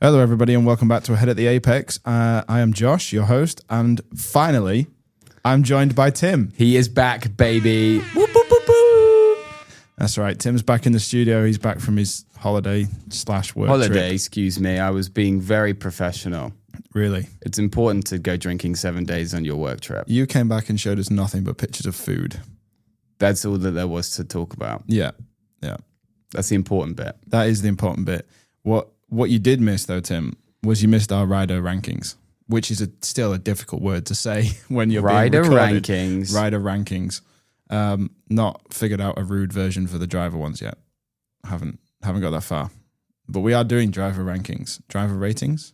Hello, everybody, and welcome back to Ahead at the Apex. I am Josh, your host, and finally, I'm joined by Tim. He is back, baby. Whoop, whoop, whoop, whoop. That's right. Tim's back in the studio. He's back from his holiday/work trip. Excuse me. I was being very professional. Really? It's important to go drinking 7 days on your work trip. You came back and showed us nothing but pictures of food. That's all that there was to talk about. Yeah. That's the important bit. That is the important bit. What you did miss, though, Tim, was you missed our rider rankings, which is still a difficult word to say when you're rider being recorded. rankings. Rider rankings. Not figured out a rude version for the driver ones yet. Haven't got that far. But we are doing driver rankings. Driver ratings?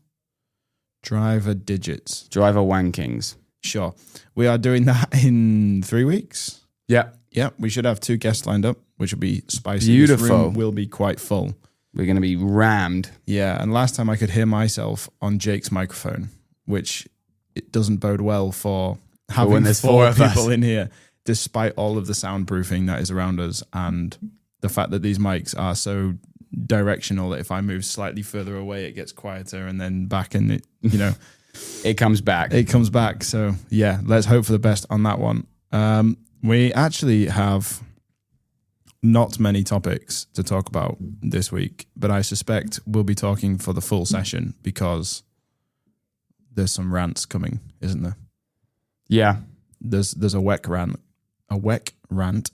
Driver digits. Driver wankings. Sure. We are doing that in 3 weeks. Yeah. Yeah, we should have 2 guests lined up, which will be spicy. Beautiful. This room will be quite full. We're going to be rammed. Yeah, and last time I could hear myself on Jake's microphone, which it doesn't bode well for having when there's four of people us in here, despite all of the soundproofing that is around us and the fact that these mics are so directional that if I move slightly further away, it gets quieter, and then back in it, It comes back. It comes back. So yeah, let's hope for the best on that one. We actually have not many topics to talk about this week, but I suspect we'll be talking for the full session because there's some rants coming, isn't there? Yeah. There's a WEC rant,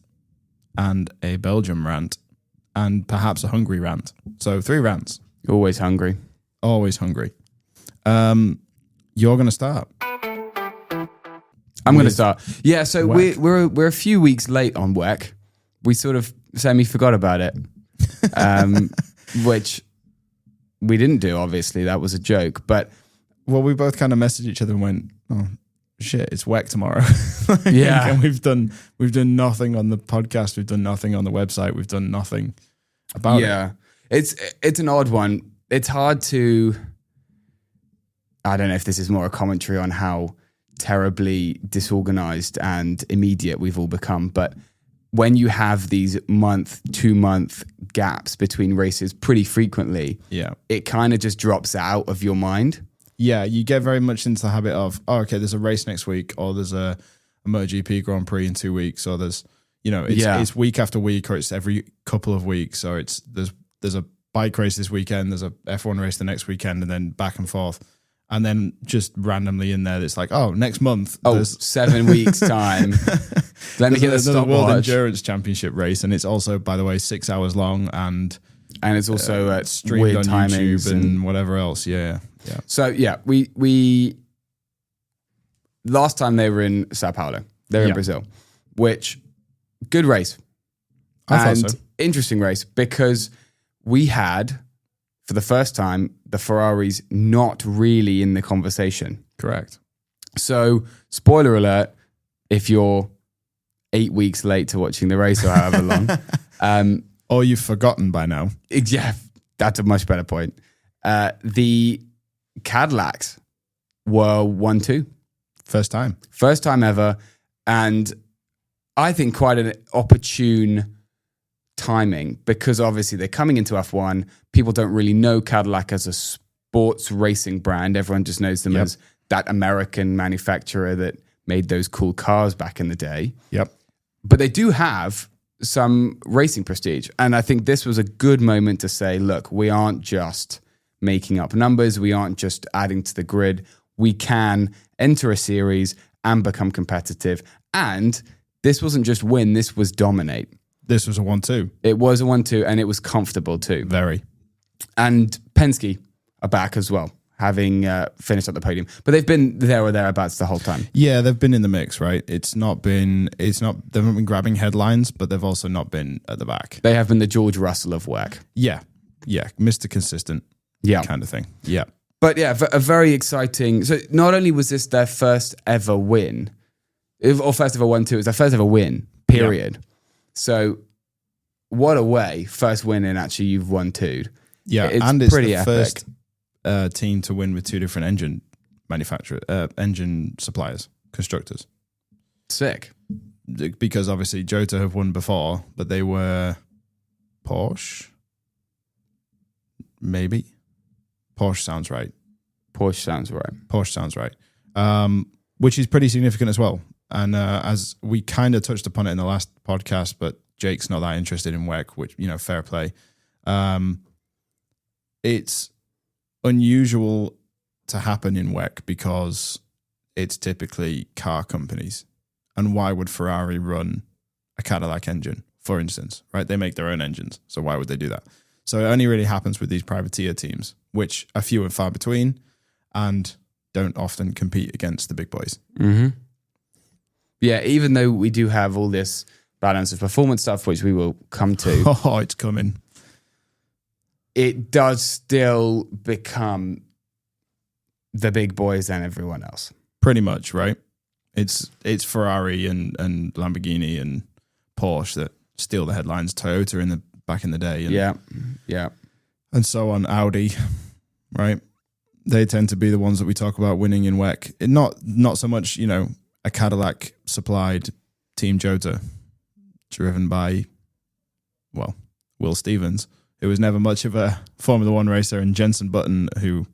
and a Belgium rant, and perhaps a Hungary rant. So 3 rants. Always hungry. Always hungry. You're going to start. I'm going to start. Yeah, so WEC. we're a few weeks late on WEC. We sort of semi-forgot about it, which we didn't do, obviously. That was a joke. But well, we both kind of messaged each other and went, oh, shit, it's WEC tomorrow. Yeah. And we've done nothing on the podcast. We've done nothing on the website. We've done nothing about it. Yeah. It's an odd one. It's hard to... I don't know if this is more a commentary on how terribly disorganized and immediate we've all become, but when you have these 2-month gaps between races pretty frequently, Yeah. it kind of just drops out of your mind. Yeah, you get very much into the habit of, oh, okay, there's a race next week, or there's a MotoGP Grand Prix in 2 weeks, or there's, it's week after week, or it's every couple of weeks, or there's a bike race this weekend, there's a F1 race the next weekend, and then back and forth. And then just randomly in there, it's like, oh, next month. Oh, 7 weeks time. Let me get a World stopwatch. Endurance Championship race, and it's also, by the way, 6 hours long, and it's also streamed weird on timings YouTube and whatever else. Yeah. So yeah, we last time they were in Sao Paulo, they're in Brazil, which good race. I thought so. Interesting race because we had, for the first time, the Ferraris not really in the conversation. Correct. So, spoiler alert, if you're 8 weeks late to watching the race or however long. Or you've forgotten by now. Yeah, that's a much better point. The Cadillacs were 1-2. First time. First time ever. And I think quite an opportune timing because obviously they're coming into F1. People don't really know Cadillac as a sports racing brand. Everyone just knows them as that American manufacturer that made those cool cars back in the day. Yep. But they do have some racing prestige. And I think this was a good moment to say, look, we aren't just making up numbers. We aren't just adding to the grid. We can enter a series and become competitive. And this wasn't just win, this was dominate. This was a 1-2. It was a 1-2 and it was comfortable too. Very. And Penske are back as well, having finished at the podium. But they've been there or thereabouts the whole time. Yeah, they've been in the mix, right? They haven't been grabbing headlines, but they've also not been at the back. They have been the George Russell of WEC. Yeah, Mr. Consistent kind of thing. Yeah. But yeah, a very exciting... So not only was this their first ever win, or first ever 1-2, it was their first ever win, period. Yeah. So what a way, first win and actually you've won 2. Yeah, and it's the first team to win with 2 different engine engine suppliers, constructors. Sick. Because obviously Jota have won before, but they were Porsche, maybe. Porsche sounds right. Porsche sounds right. Which is pretty significant as well. And as we kind of touched upon it in the last podcast, but Jake's not that interested in WEC, which, fair play. It's unusual to happen in WEC because it's typically car companies. And why would Ferrari run a Cadillac engine, for instance, right? They make their own engines. So why would they do that? So it only really happens with these privateer teams, which are few and far between and don't often compete against the big boys. Mm-hmm. Yeah, even though we do have all this balance of performance stuff, which we will come to. Oh, it's coming. It does still become the big boys and everyone else. Pretty much, right? It's Ferrari and Lamborghini and Porsche that steal the headlines. Toyota back in the day. And, yeah. And so on. Audi, right? They tend to be the ones that we talk about winning in WEC. Not so much, a Cadillac supplied Team Jota driven by, Will Stevens, who was never much of a Formula One racer, and Jenson Button, who,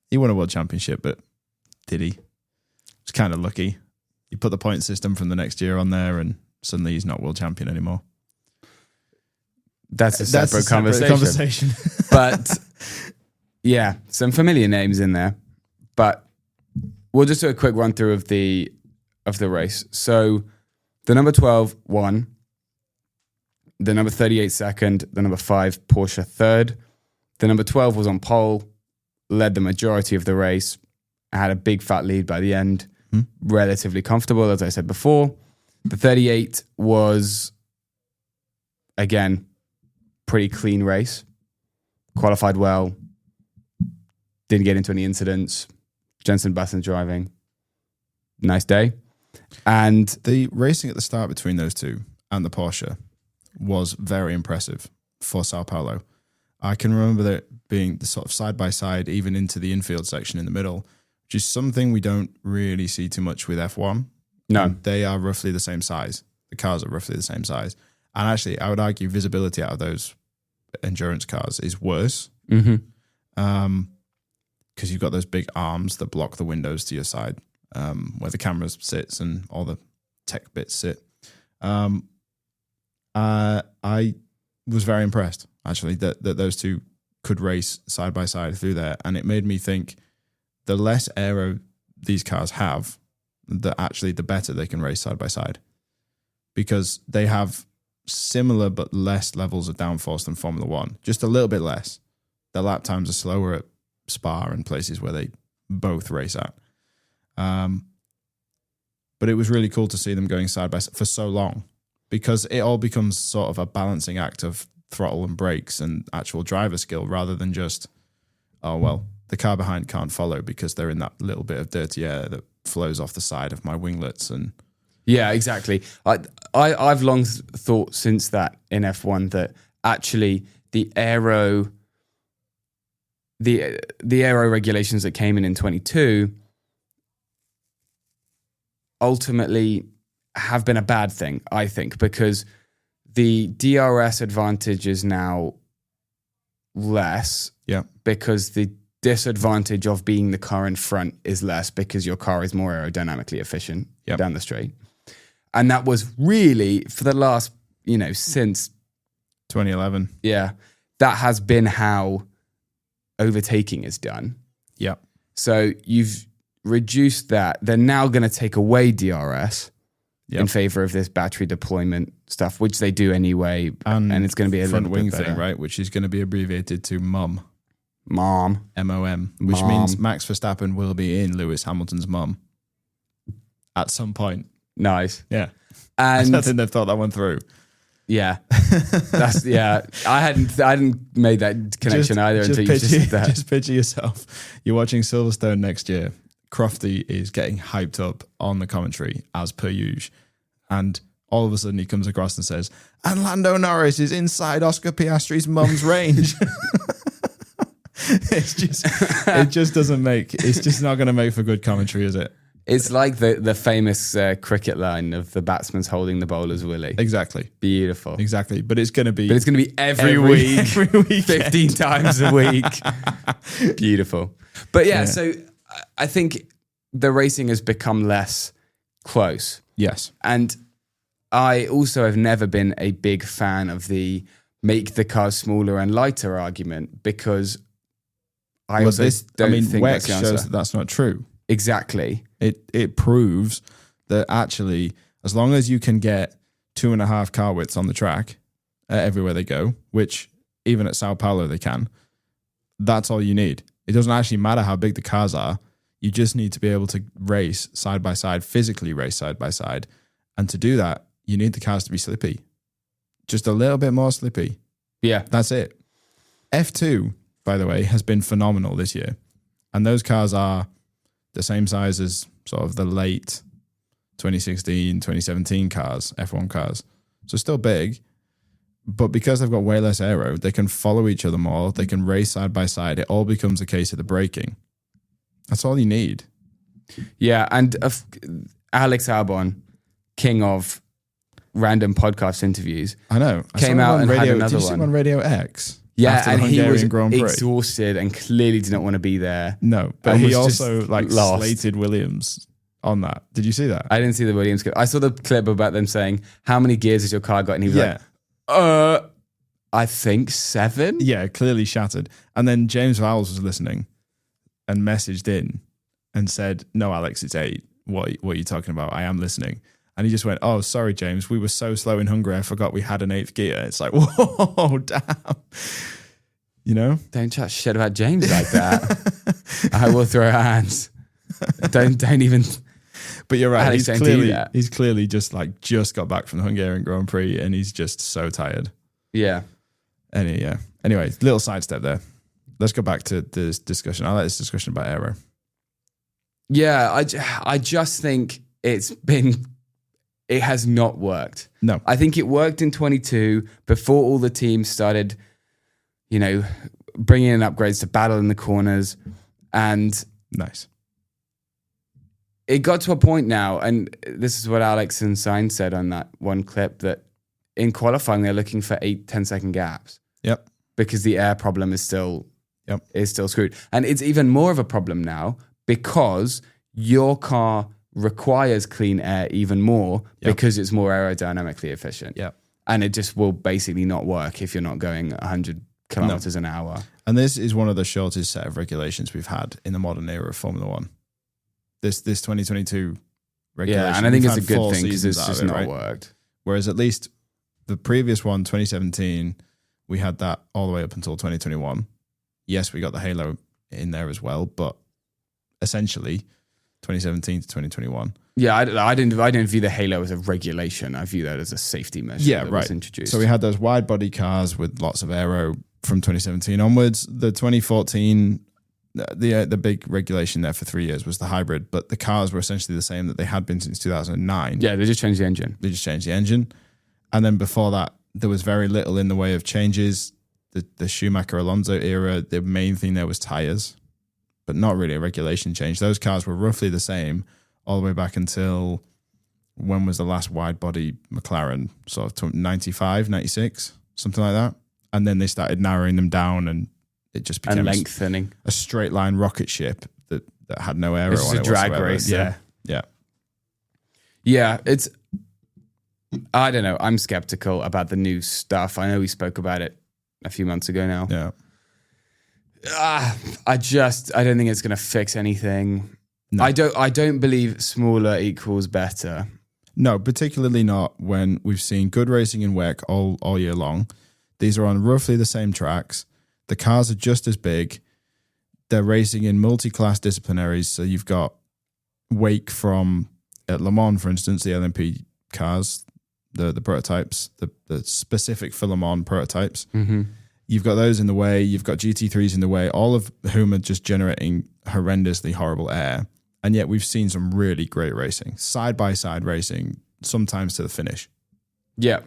he won a world championship, but did he? It's kind of lucky. You put the point system from the next year on there, and suddenly he's not world champion anymore. That's a separate conversation. But yeah, some familiar names in there. But we'll just do a quick run through of the race. So the number 12 won, the number 38 second, the number 5 Porsche third. The number 12 was on pole, led the majority of the race, had a big fat lead by the end, relatively comfortable, as I said before. The 38 was, again, pretty clean race, qualified well, didn't get into any incidents. Jenson Button driving, nice day. And the racing at the start between those two and the Porsche was very impressive for Sao Paulo. I can remember that being the sort of side by side, even into the infield section in the middle, which is something we don't really see too much with F1. No. They are roughly the same size. The cars are roughly the same size. And actually, I would argue visibility out of those endurance cars is worse. Mm-hmm. Because you've got those big arms that block the windows to your side, where the camera sits and all the tech bits sit. I was very impressed, actually, that those two could race side by side through there. And it made me think the less aero these cars have, the better they can race side by side. Because they have similar but less levels of downforce than Formula One, just a little bit less. Their lap times are slower at Spa and places where they both race at. But it was really cool to see them going side by side for so long, because it all becomes sort of a balancing act of throttle and brakes and actual driver skill, rather than just, the car behind can't follow because they're in that little bit of dirty air that flows off the side of my winglets. And yeah, exactly. I've long thought since that in F1 that actually the aero regulations that came in 22 ultimately have been a bad thing, I think, because the DRS advantage is now less. Yeah. Because the disadvantage of being the car in front is less because your car is more aerodynamically efficient down the straight. And that was really for the last, since 2011. Yeah. That has been how overtaking is done. Yeah. So you've reduced that. They're now going to take away DRS in favor of this battery deployment stuff, which they do anyway. And it's going to be a front wing thing, right? Which is going to be abbreviated to MOM. M-O-M, which means Max Verstappen will be in Lewis Hamilton's mum at some point. Nice. Yeah. And I think they've thought that one through. Yeah. That's I hadn't made that connection either until you just said that. Just picture yourself. You're watching Silverstone next year. Crofty is getting hyped up on the commentary as per usual. And all of a sudden he comes across and says, and Lando Norris is inside Oscar Piastri's mum's range. It's just not going to make for good commentary, is it? It's like the famous cricket line of the batsman's holding the bowler's willy. Exactly. Beautiful. Exactly. But it's going to be... But it's going to be every week. Every week. 15 times a week. Beautiful. But yeah, so I think the racing has become less close. Yes. And I also have never been a big fan of the make the cars smaller and lighter argument, because I don't think WEC that's the answer. shows that that's not true. Exactly. It proves that actually, as long as you can get 2.5 car widths on the track everywhere they go, which even at Sao Paulo they can, that's all you need. It doesn't actually matter how big the cars are. You just need to be able to race side by side, physically race side by side. And to do that, you need the cars to be slippy. Just a little bit more slippy. Yeah. That's it. F2, by the way, has been phenomenal this year. And those cars are the same size as sort of the late 2016, 2017 cars, F1 cars. So still big, but because they've got way less aero, they can follow each other more. They can race side by side. It all becomes a case of the braking. That's all you need. Yeah, and Alex Albon, king of random podcast interviews. I know. Came out and had another did you see him on Radio X? Yeah, and he was Grand Prix? exhausted and clearly did not want to be there. No, but And he was also just lost. slated Williams on that. Did you see that? I didn't see the Williams clip. I saw the clip about them saying, how many gears has your car got? And he was like, I think 7. Yeah, clearly shattered. And then James Vowles was listening and messaged in and said, no, Alex, it's 8. What are you talking about? I am listening. And he just went, oh, sorry, James. We were so slow in Hungary. I forgot we had an 8th gear. It's like, whoa, damn. You know? Don't chat shit about James like that. I will throw hands. Don't even. But you're right. Alex, He's clearly just got back from the Hungarian Grand Prix and he's just so tired. Yeah. Anyway, little sidestep there. Let's go back to this discussion. I like this discussion about aero. Yeah, I just think it has not worked. No. I think it worked in 22 before all the teams started, bringing in upgrades to battle in the corners. And nice. It got to a point now, and this is what Alex and Sainz said on that one clip, that in qualifying, they're looking for 8-10 second gaps. Yep. Because the air problem is still screwed. And it's even more of a problem now because your car requires clean air even more because it's more aerodynamically efficient. Yeah. And it just will basically not work if you're not going 100 kilometers an hour. And this is one of the shortest set of regulations we've had in the modern era of Formula One. This 2022 regulation. Yeah, and I think it's a good thing because it's just not worked. Whereas at least the previous one, 2017, we had that all the way up until 2021. Yes, we got the halo in there as well, but essentially 2017 to 2021. Yeah, I didn't view the halo as a regulation. I view that as a safety measure that was introduced. So we had those wide body cars with lots of aero from 2017 onwards. The 2014, the big regulation there for 3 years was the hybrid, but the cars were essentially the same that they had been since 2009. Yeah, they just changed the engine. And then before that, there was very little in the way of changes. The Schumacher-Alonso era, the main thing there was tires, but not really a regulation change. Those cars were roughly the same all the way back until, when was the last wide body McLaren? Sort of 95, 96, something like that. And then they started narrowing them down and it just became lengthening. A straight line rocket ship that had no aero on it. It's a drag race. Yeah, it's, I don't know. I'm skeptical about the new stuff. I know we spoke about it a few months ago now. Yeah. I don't think it's going to fix anything. No. I don't believe smaller equals better. No, particularly not when we've seen good racing in WEC all year long. These are on roughly the same tracks. The cars are just as big. They're racing in multi-class disciplinaries. So you've got Wake at Le Mans, for instance, the LMP cars, the prototypes, the specific for Le Mans prototypes. Mm-hmm. You've got those in the way. You've got GT3s in the way, all of whom are just generating horrendously horrible air. And yet we've seen some really great racing, side-by-side racing, sometimes to the finish. Yeah.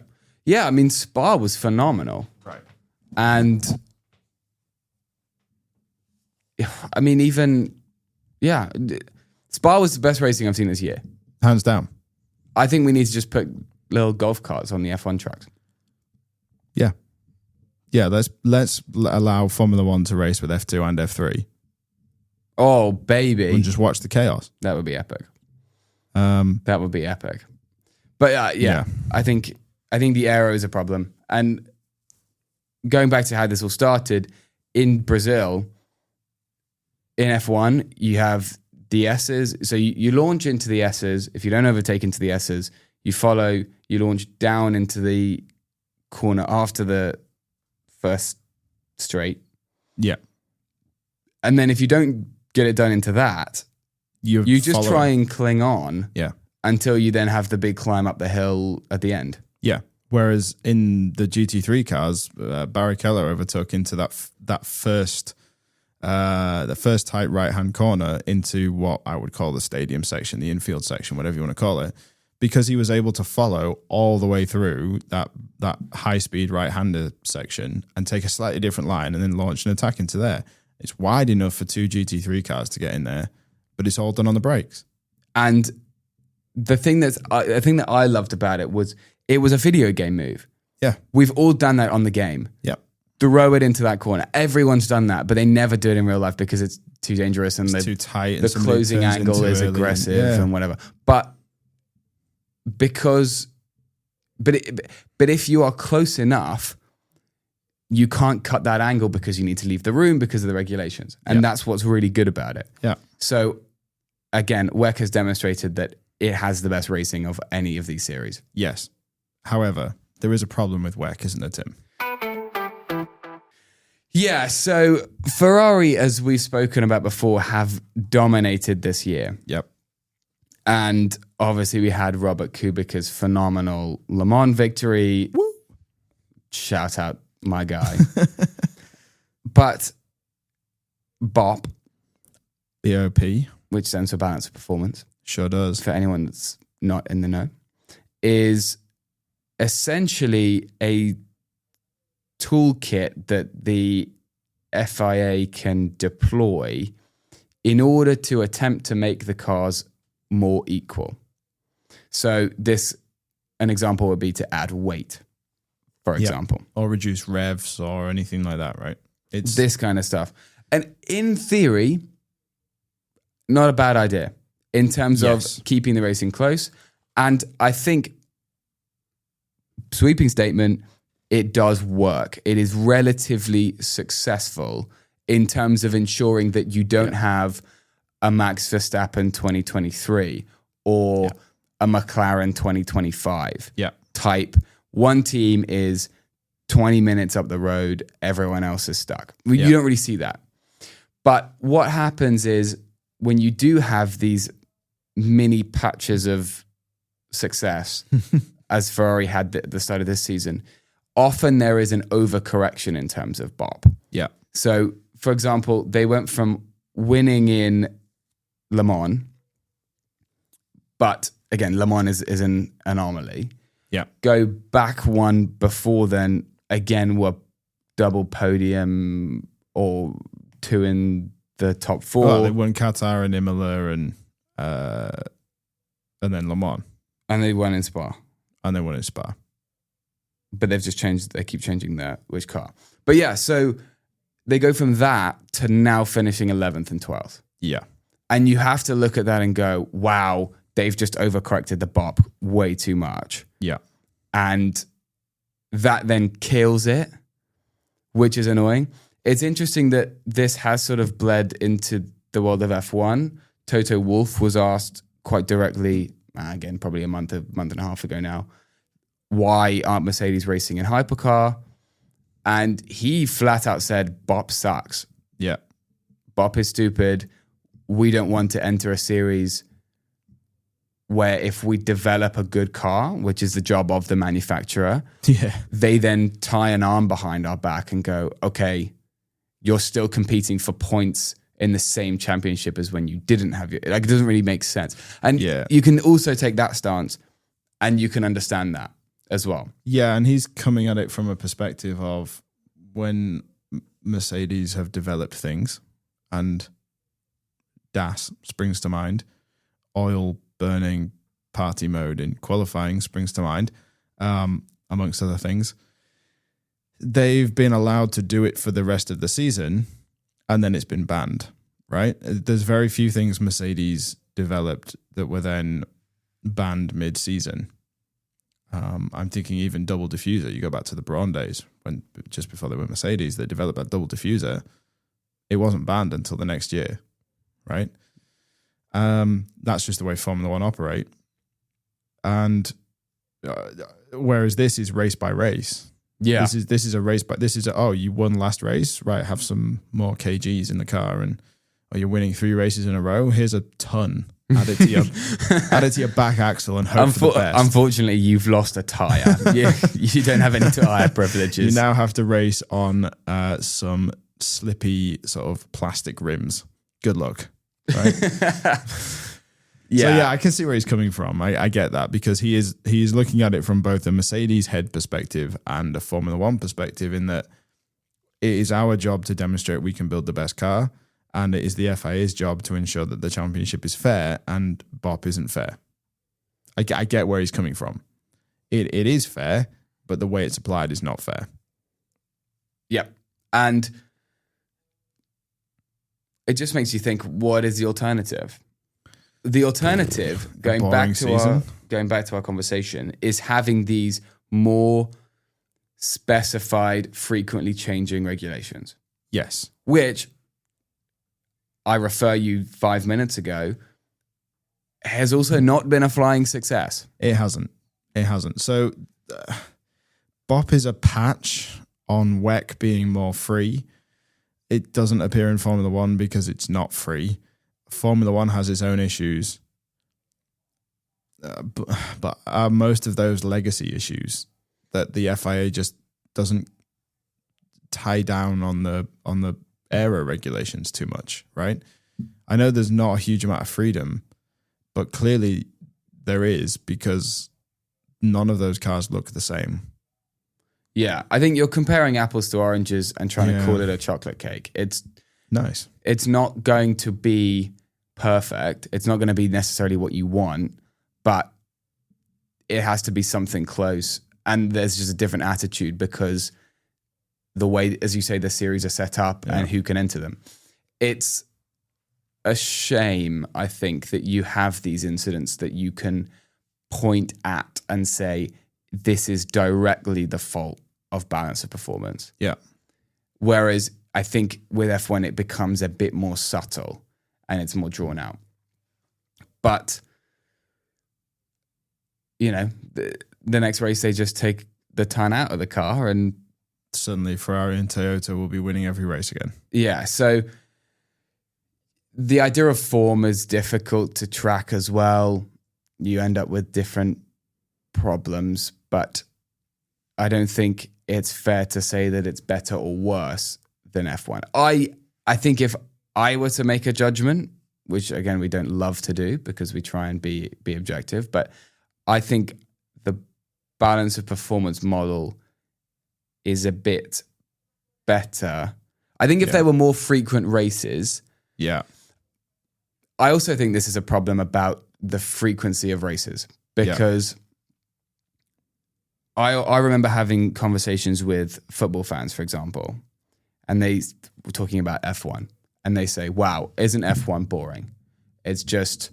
Yeah, I mean, Spa was phenomenal. Right. And, I mean, even, Spa was the best racing I've seen this year. Hands down. I think we need to just put little golf carts on the F1 tracks. Yeah. Yeah, let's allow Formula 1 to race with F2 and F3. Oh, baby. And just watch the chaos. That would be epic. That would be epic. But yeah, I think the aero is a problem. And going back to how this all started, in Brazil, in F1, you have the S's. So you launch into the S's. If you don't overtake into the S's, you launch down into the corner after the first straight. Yeah. And then if you don't get it done into that, you just try and cling on until you then have the big climb up the hill at the end. Yeah. Whereas in the GT3 cars, Barrichello overtook into that first tight right-hand corner into what I would call the stadium section, the infield section, whatever you want to call it, because he was able to follow all the way through that high-speed right-hander section and take a slightly different line and then launch an attack into there. It's wide enough for two GT3 cars to get in there, but it's all done on the brakes. And the thing that I loved about it was a video game move. Yeah. We've all done that on the game. Yeah. Throw it into that corner. Everyone's done that, but they never do it in real life because it's too dangerous and it's too tight. The closing angle is aggressive and whatever. But if you are close enough, you can't cut that angle because you need to leave the room because of the regulations. And that's what's really good about it. Yeah. So again, WEC has demonstrated that it has the best racing of any of these series. Yes. However, there is a problem with WEC, isn't there, Tim? Yeah, so Ferrari, as we've spoken about before, have dominated this year. Yep. And obviously we had Robert Kubica's phenomenal Le Mans victory. Woo! Shout out my guy. But BOP, BOP, which stands for Balance of Performance. Sure does. For anyone that's not in the know, is essentially a toolkit that the FIA can deploy in order to attempt to make the cars more equal. So an example would be to add weight, for example. Or reduce revs or anything like that, right? It's this kind of stuff. And in theory, not a bad idea in terms of keeping the racing close. And I think, sweeping statement, it does work. It is relatively successful in terms of ensuring that you don't have a Max Verstappen 2023 or a McLaren 2025 type. One team is 20 minutes up the road, everyone else is stuck. You don't really see that. But what happens is when you do have these mini patches of success, as Ferrari had at the start of this season, often there is an overcorrection in terms of BOP. Yeah. So, for example, they went from winning in Le Mans, but again, Le Mans is an anomaly. Yeah. Go back one before then, again, were double podium or two in the top four. Oh, they won Qatar and Imola and then Le Mans. And they won in Spa. And they won in Spa. But they've just changed, they keep changing which car. But yeah, so they go from that to now finishing 11th and 12th. Yeah. And you have to look at that and go, wow, they've just overcorrected the BOP way too much. Yeah. And that then kills it, which is annoying. It's interesting that this has sort of bled into the world of F1. Toto Wolff was asked quite directly, again, probably a month and a half ago now, why aren't Mercedes racing in hypercar? And he flat out said, BOP sucks. Yeah. BOP is stupid. We don't want to enter a series where if we develop a good car, which is the job of the manufacturer, they then tie an arm behind our back and go, okay, you're still competing for points in the same championship as when you didn't have it. Like, it doesn't really make sense. And you can also take that stance and you can understand that as well. Yeah, and he's coming at it from a perspective of when Mercedes have developed things, and DAS springs to mind. oil burning party mode in qualifying springs to mind, amongst other things. They've been allowed to do it for the rest of the season, and then it's been banned, right? There's very few things Mercedes developed that were then banned mid-season. I'm thinking even double diffuser. You go back to the Braun days, when just before they were Mercedes, they developed that double diffuser. It wasn't banned until the next year, right? That's just the way Formula One operate. And whereas this is race by race. Yeah. This is a race by you won last race, right? Have some more kgs in the car, and you're winning 3 races in a row. Here's a ton. Add it to your back axle and hope for the best. Unfortunately, you've lost a tire. You don't have any tire privileges. You now have to race on some slippy sort of plastic rims. Good luck, right? So I can see where he's coming from. I get that, because he is looking at it from both a Mercedes head perspective and a Formula One perspective, in that it is our job to demonstrate we can build the best car, and it is the FIA's job to ensure that the championship is fair, and BOP isn't fair. I get where he's coming from. It is fair, but the way it's applied is not fair. Yep. And it just makes you think, what is the alternative? The alternative, going back to our conversation, is having these more specified, frequently changing regulations. Yes. Which, I refer you 5 minutes ago, has also not been a flying success. It hasn't. So BOP is a patch on WEC being more free. It doesn't appear in Formula One because it's not free. Formula One has its own issues, but most of those legacy issues that the FIA just doesn't tie down on the aero regulations too much, right? I know there's not a huge amount of freedom, but clearly there is, because none of those cars look the same. Yeah, I think you're comparing apples to oranges and trying to call it a chocolate cake. It's nice. It's not going to be perfect. It's not going to be necessarily what you want, but it has to be something close. And there's just a different attitude, because the way, as you say, the series are set up and who can enter them. It's a shame, I think, that you have these incidents that you can point at and say, this is directly the fault of balance of performance. Yeah. Whereas I think with F1, it becomes a bit more subtle and it's more drawn out. But, the next race, they just take the ton out of the car, and suddenly Ferrari and Toyota will be winning every race again. Yeah. So the idea of form is difficult to track as well. You end up with different problems, but I don't think it's fair to say that it's better or worse than F1. I think if I were to make a judgment, which again, we don't love to do because we try and be objective, but I think the balance of performance model is a bit better. I think if there were more frequent races. Yeah. I also think this is a problem about the frequency of races, because I remember having conversations with football fans, for example, and they were talking about F1, and they say, wow, isn't F1 boring? It's just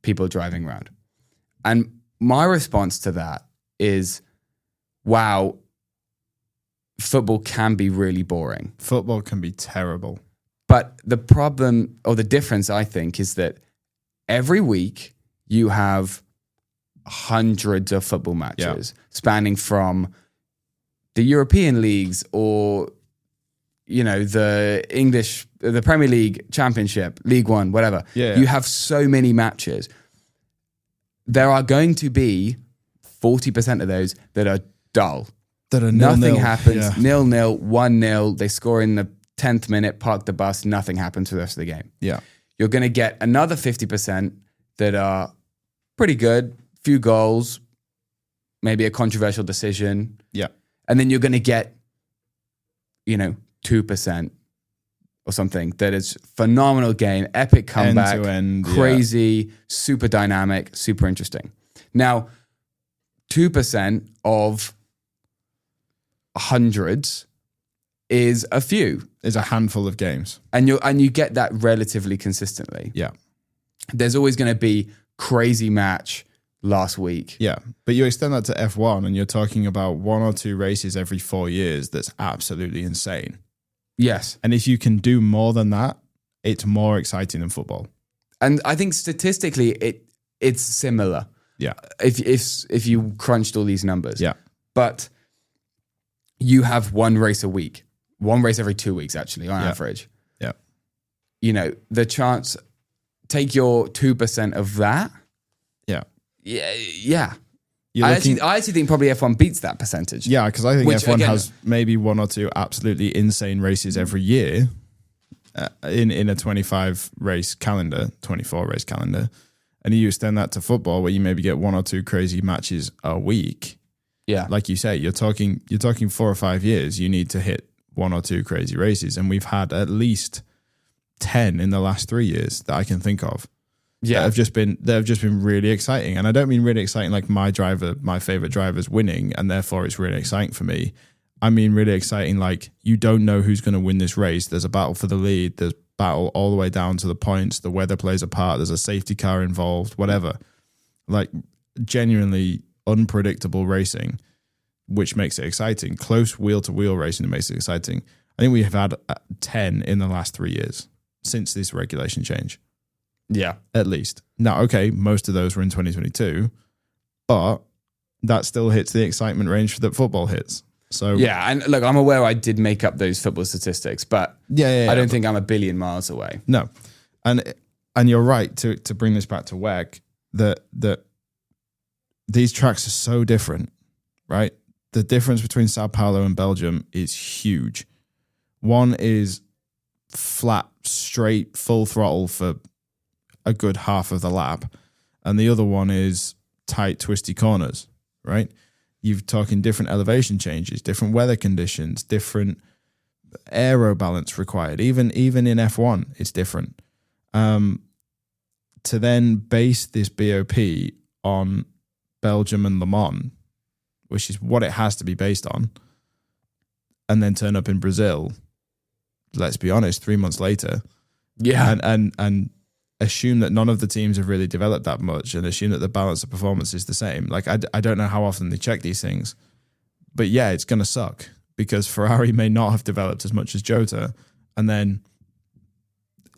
people driving around. And my response to that is, wow, football can be really boring. Football can be terrible. But the problem, or the difference, I think, is that every week you have hundreds of football matches spanning from the European leagues, or the Premier League, Championship, League One, whatever. You have so many matches. There are going to be 40% of those that are dull. That are nothing happens. 0-0, 1-0. They score in the 10th minute, park the bus, nothing happens for the rest of the game. Yeah. You're going to get another 50% that are pretty good, few goals, maybe a controversial decision. Yeah. And then you're going to get, 2% or something that is phenomenal game, epic comeback, End to end, crazy, super dynamic, super interesting. Now, 2% of hundreds is a few. Is a handful of games. And you get that relatively consistently. Yeah. There's always going to be crazy match last week. Yeah. But you extend that to F1 and you're talking about 1 or 2 races every 4 years. That's absolutely insane. Yes. And if you can do more than that, it's more exciting than football. And I think statistically it's similar. Yeah. If you crunched all these numbers. Yeah. But you have one race a week. One race every 2 weeks, actually, on average. Yeah. You know, the chance, take your 2% of that. Yeah. Yeah. I actually think probably F1 beats that percentage. Yeah, because I think F1 has maybe 1 or 2 absolutely insane races every year in a 25 race calendar, 24 race calendar. And you extend that to football where you maybe get 1 or 2 crazy matches a week. Yeah. Like you say, you're talking 4 or 5 years, you need to hit 1 or 2 crazy races. And we've had at least 10 in the last 3 years that I can think of. Yeah. That have just been really exciting. And I don't mean really exciting like my favorite driver's winning and therefore it's really exciting for me. I mean really exciting like you don't know who's going to win this race. There's a battle for the lead. There's battle all the way down to the points. The weather plays a part. There's a safety car involved, whatever. Like genuinely unpredictable racing, which makes it exciting. Close wheel-to-wheel racing that makes it exciting. I think we have had 10 in the last 3 years since this regulation change. Yeah. At least. Now, okay, most of those were in 2022, but that still hits the excitement range that football hits. So yeah, and look, I'm aware I did make up those football statistics, but I don't think I'm a billion miles away. No. And you're right to bring this back to WEC, that these tracks are so different, right? The difference between Sao Paulo and Belgium is huge. One is flat, straight, full throttle for a good half of the lap. And the other one is tight, twisty corners, right? You're talking different elevation changes, different weather conditions, different aero balance required. Even in F1, it's different. To then base this BOP on Belgium and Le Mans, which is what it has to be based on, and then turn up in Brazil, let's be honest, 3 months later. Yeah. And assume that none of the teams have really developed that much and assume that the balance of performance is the same. Like, I don't know how often they check these things, but yeah, it's going to suck because Ferrari may not have developed as much as Jota. And then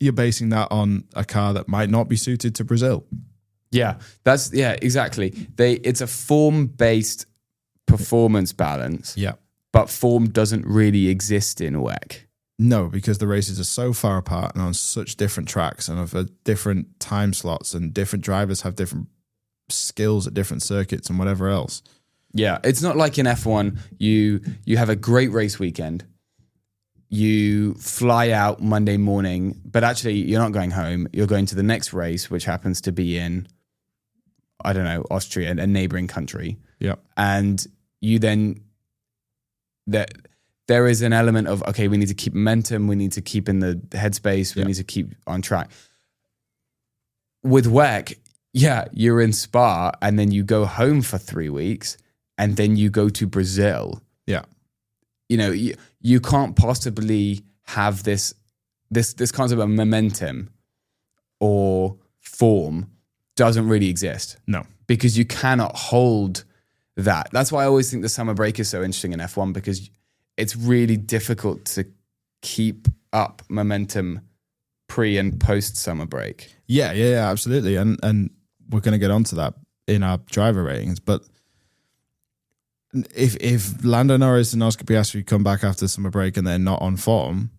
you're basing that on a car that might not be suited to Brazil. Yeah, exactly. It's a form-based performance balance. Yeah. But form doesn't really exist in WEC. No, because the races are so far apart and on such different tracks and of different time slots, and different drivers have different skills at different circuits and whatever else. Yeah, it's not like in F1, you have a great race weekend. You fly out Monday morning, but actually you're not going home. You're going to the next race, which happens to be in, I don't know, Austria, a neighboring country. Yeah. And you then... There is an element of, okay, we need to keep momentum, we need to keep in the headspace, we need to keep on track. With WEC, you're in Spa and then you go home for 3 weeks and then you go to Brazil. Yeah. You know, you can't possibly have this concept of momentum or form doesn't really exist. No. Because you cannot hold that. That's why I always think the summer break is so interesting in F1, because it's really difficult to keep up momentum pre and post summer break. Yeah, absolutely. And we're going to get onto that in our driver ratings. But if Lando Norris and Oscar Piastri come back after summer break and they're not on form,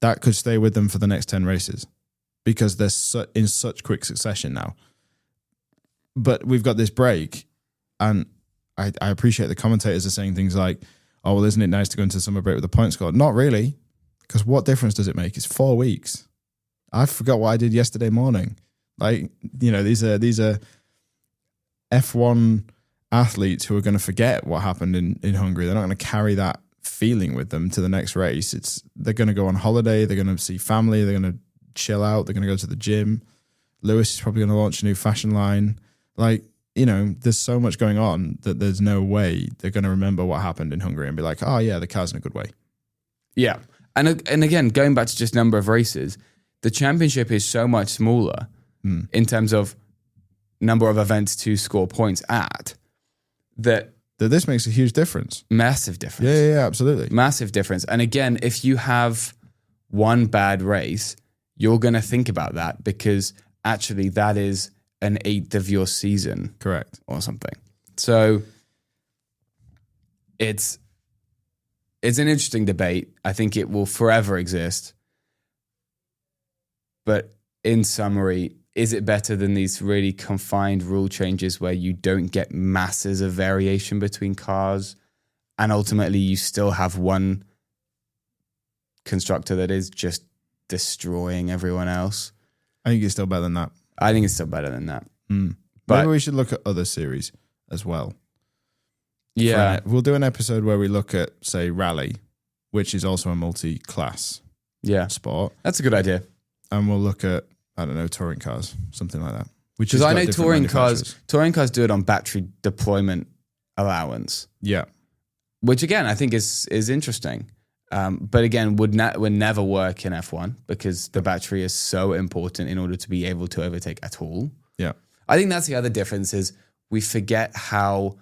that could stay with them for the next 10 races because they're in such quick succession now. But we've got this break, and I appreciate the commentators are saying things like, oh, well, isn't it nice to go into summer break with a point score? Not really, because what difference does it make? It's 4 weeks. I forgot what I did yesterday morning. Like, you know, these are F1 athletes who are going to forget what happened in Hungary. They're not going to carry that feeling with them to the next race. They're going to go on holiday. They're going to see family. They're going to chill out. They're going to go to the gym. Lewis is probably going to launch a new fashion line. Like, there's so much going on that there's no way they're going to remember what happened in Hungary and be like, oh yeah, the car's in a good way. Yeah. And again, going back to just number of races, the championship is so much smaller in terms of number of events to score points at that this makes a huge difference. Massive difference. Yeah, absolutely. Massive difference. And again, if you have one bad race, you're going to think about that because actually that is an eighth of your season. Correct. Or something. So it's an interesting debate. I think it will forever exist. But in summary, is it better than these really confined rule changes where you don't get masses of variation between cars and ultimately you still have one constructor that is just destroying everyone else? I think it's still better than that. I think it's still better than that. But maybe we should look at other series as well. Yeah. We'll do an episode where we look at, say, rally, which is also a multi-class sport. That's a good idea. And we'll look at, I don't know, touring cars, something like that. Because I know touring cars do it on battery deployment allowance. Yeah. Which again, I think is interesting. But again, would never work in F1 because the battery is so important in order to be able to overtake at all. Yeah. I think that's the other difference is we forget how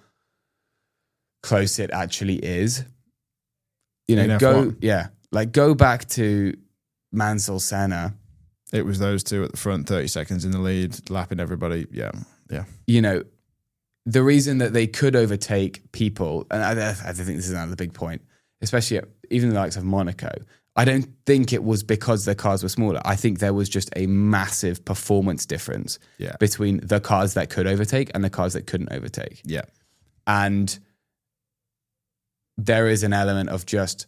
close it actually is. Go back to Mansell Senna. It was those two at the front, 30 seconds in the lead, lapping everybody. Yeah. The reason that they could overtake people, and I think this is another big point, especially at even the likes of Monaco, I don't think it was because the cars were smaller. I think there was just a massive performance difference between the cars that could overtake and the cars that couldn't overtake. Yeah. And there is an element of just,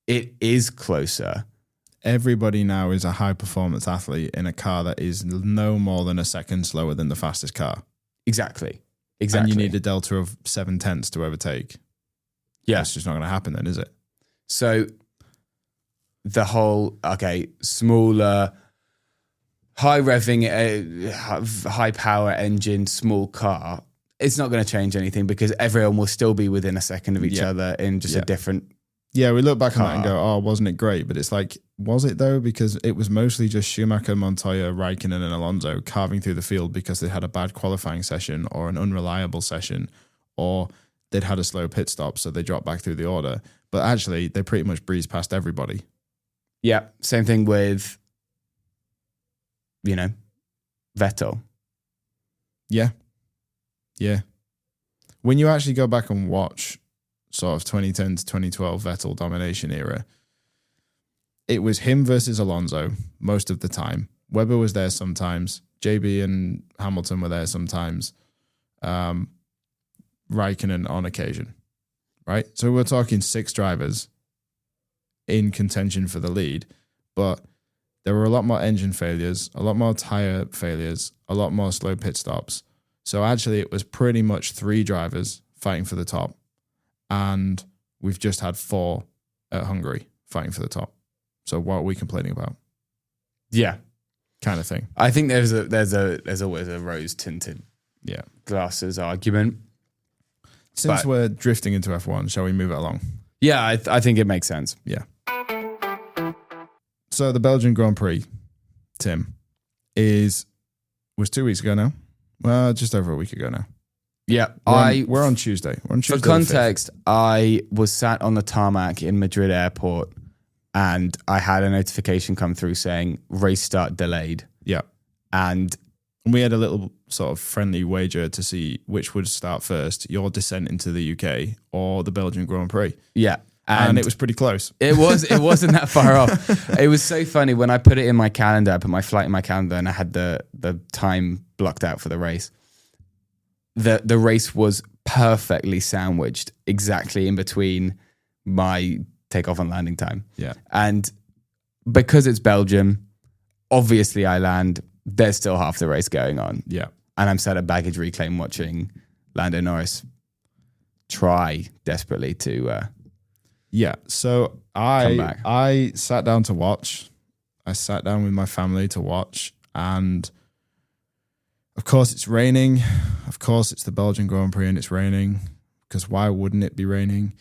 it is closer. Everybody now is a high performance athlete in a car that is no more than a second slower than the fastest car. Exactly. And you need a delta of 7/10 to overtake. Yeah. It's just not going to happen then, is it? So the whole, smaller, high revving, high power engine, small car, it's not going to change anything because everyone will still be within a second of each other in just a different Yeah, we look back on that and go, oh, wasn't it great? But it's like, was it though? Because it was mostly just Schumacher, Montoya, Raikkonen and Alonso carving through the field because they had a bad qualifying session or an unreliable session or they'd had a slow pit stop, so they dropped back through the order. But actually, they pretty much breezed past everybody. Yeah, same thing with, Vettel. Yeah. When you actually go back and watch sort of 2010 to 2012 Vettel domination era, it was him versus Alonso most of the time. Webber was there sometimes. JB and Hamilton were there sometimes. Raikkonen on occasion, right? So we're talking 6 drivers in contention for the lead, but there were a lot more engine failures, a lot more tire failures, a lot more slow pit stops. So actually it was pretty much 3 drivers fighting for the top, and we've just had 4 at Hungary fighting for the top. So what are we complaining about? Yeah. Kind of thing. I think there's always a rose tinted glasses argument. Since we're drifting into F1, shall we move it along? Yeah, I think it makes sense. Yeah. So the Belgian Grand Prix, Tim, was 2 weeks ago now. Well, just over a week ago now. Yeah, we're on Tuesday. We're on Tuesday. For context, I was sat on the tarmac in Madrid airport and I had a notification come through saying race start delayed. Yeah. And we had a little sort of friendly wager to see which would start first, your descent into the UK or the Belgian Grand Prix. Yeah. And it was pretty close. It wasn't that far off. It was so funny when I put it in my calendar, I put my flight in my calendar and I had the time blocked out for the race. The race was perfectly sandwiched exactly in between my takeoff and landing time. Yeah. And because it's Belgium, obviously I land, there's still half the race going on. Yeah. And I'm sat at baggage reclaim watching Lando Norris try desperately to Yeah. So I sat down to watch. I sat down with my family to watch, and of course it's raining. Of course it's the Belgian Grand Prix and it's raining, because why wouldn't it be raining?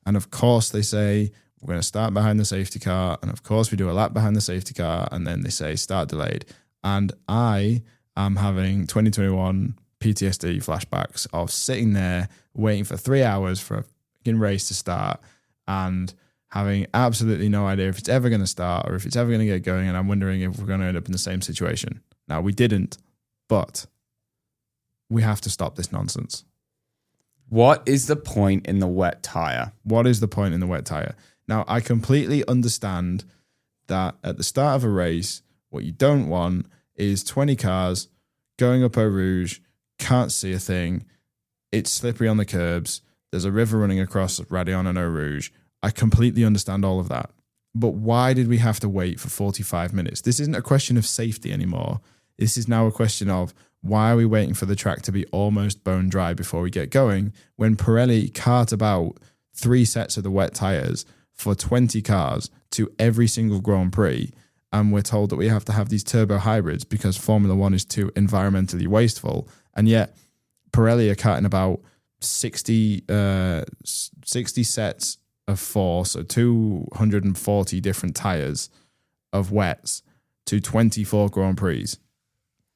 And of course they say we're going to start behind the safety car, and of course we do a lap behind the safety car, and then they say start delayed. And I am having 2021 PTSD flashbacks of sitting there waiting for 3 hours for a fucking race to start and having absolutely no idea if it's ever going to start or if it's ever going to get going, and I'm wondering if we're going to end up in the same situation. Now, we didn't, but we have to stop this nonsense. What is the point in the wet tire? What is the point in the wet tire? Now, I completely understand that at the start of a race, what you don't want is 20 cars going up Eau Rouge, can't see a thing, it's slippery on the curbs, there's a river running across Radion and Eau Rouge. I completely understand all of that. But why did we have to wait for 45 minutes? This isn't a question of safety anymore. This is now a question of why are we waiting for the track to be almost bone dry before we get going, when Pirelli cart about 3 sets of the wet tyres for 20 cars to every single Grand Prix, and we're told that we have to have these turbo hybrids because Formula One is too environmentally wasteful, and yet Pirelli are carting about 60 sets of 4, so 240 different tyres of wets to 24 Grand Prix.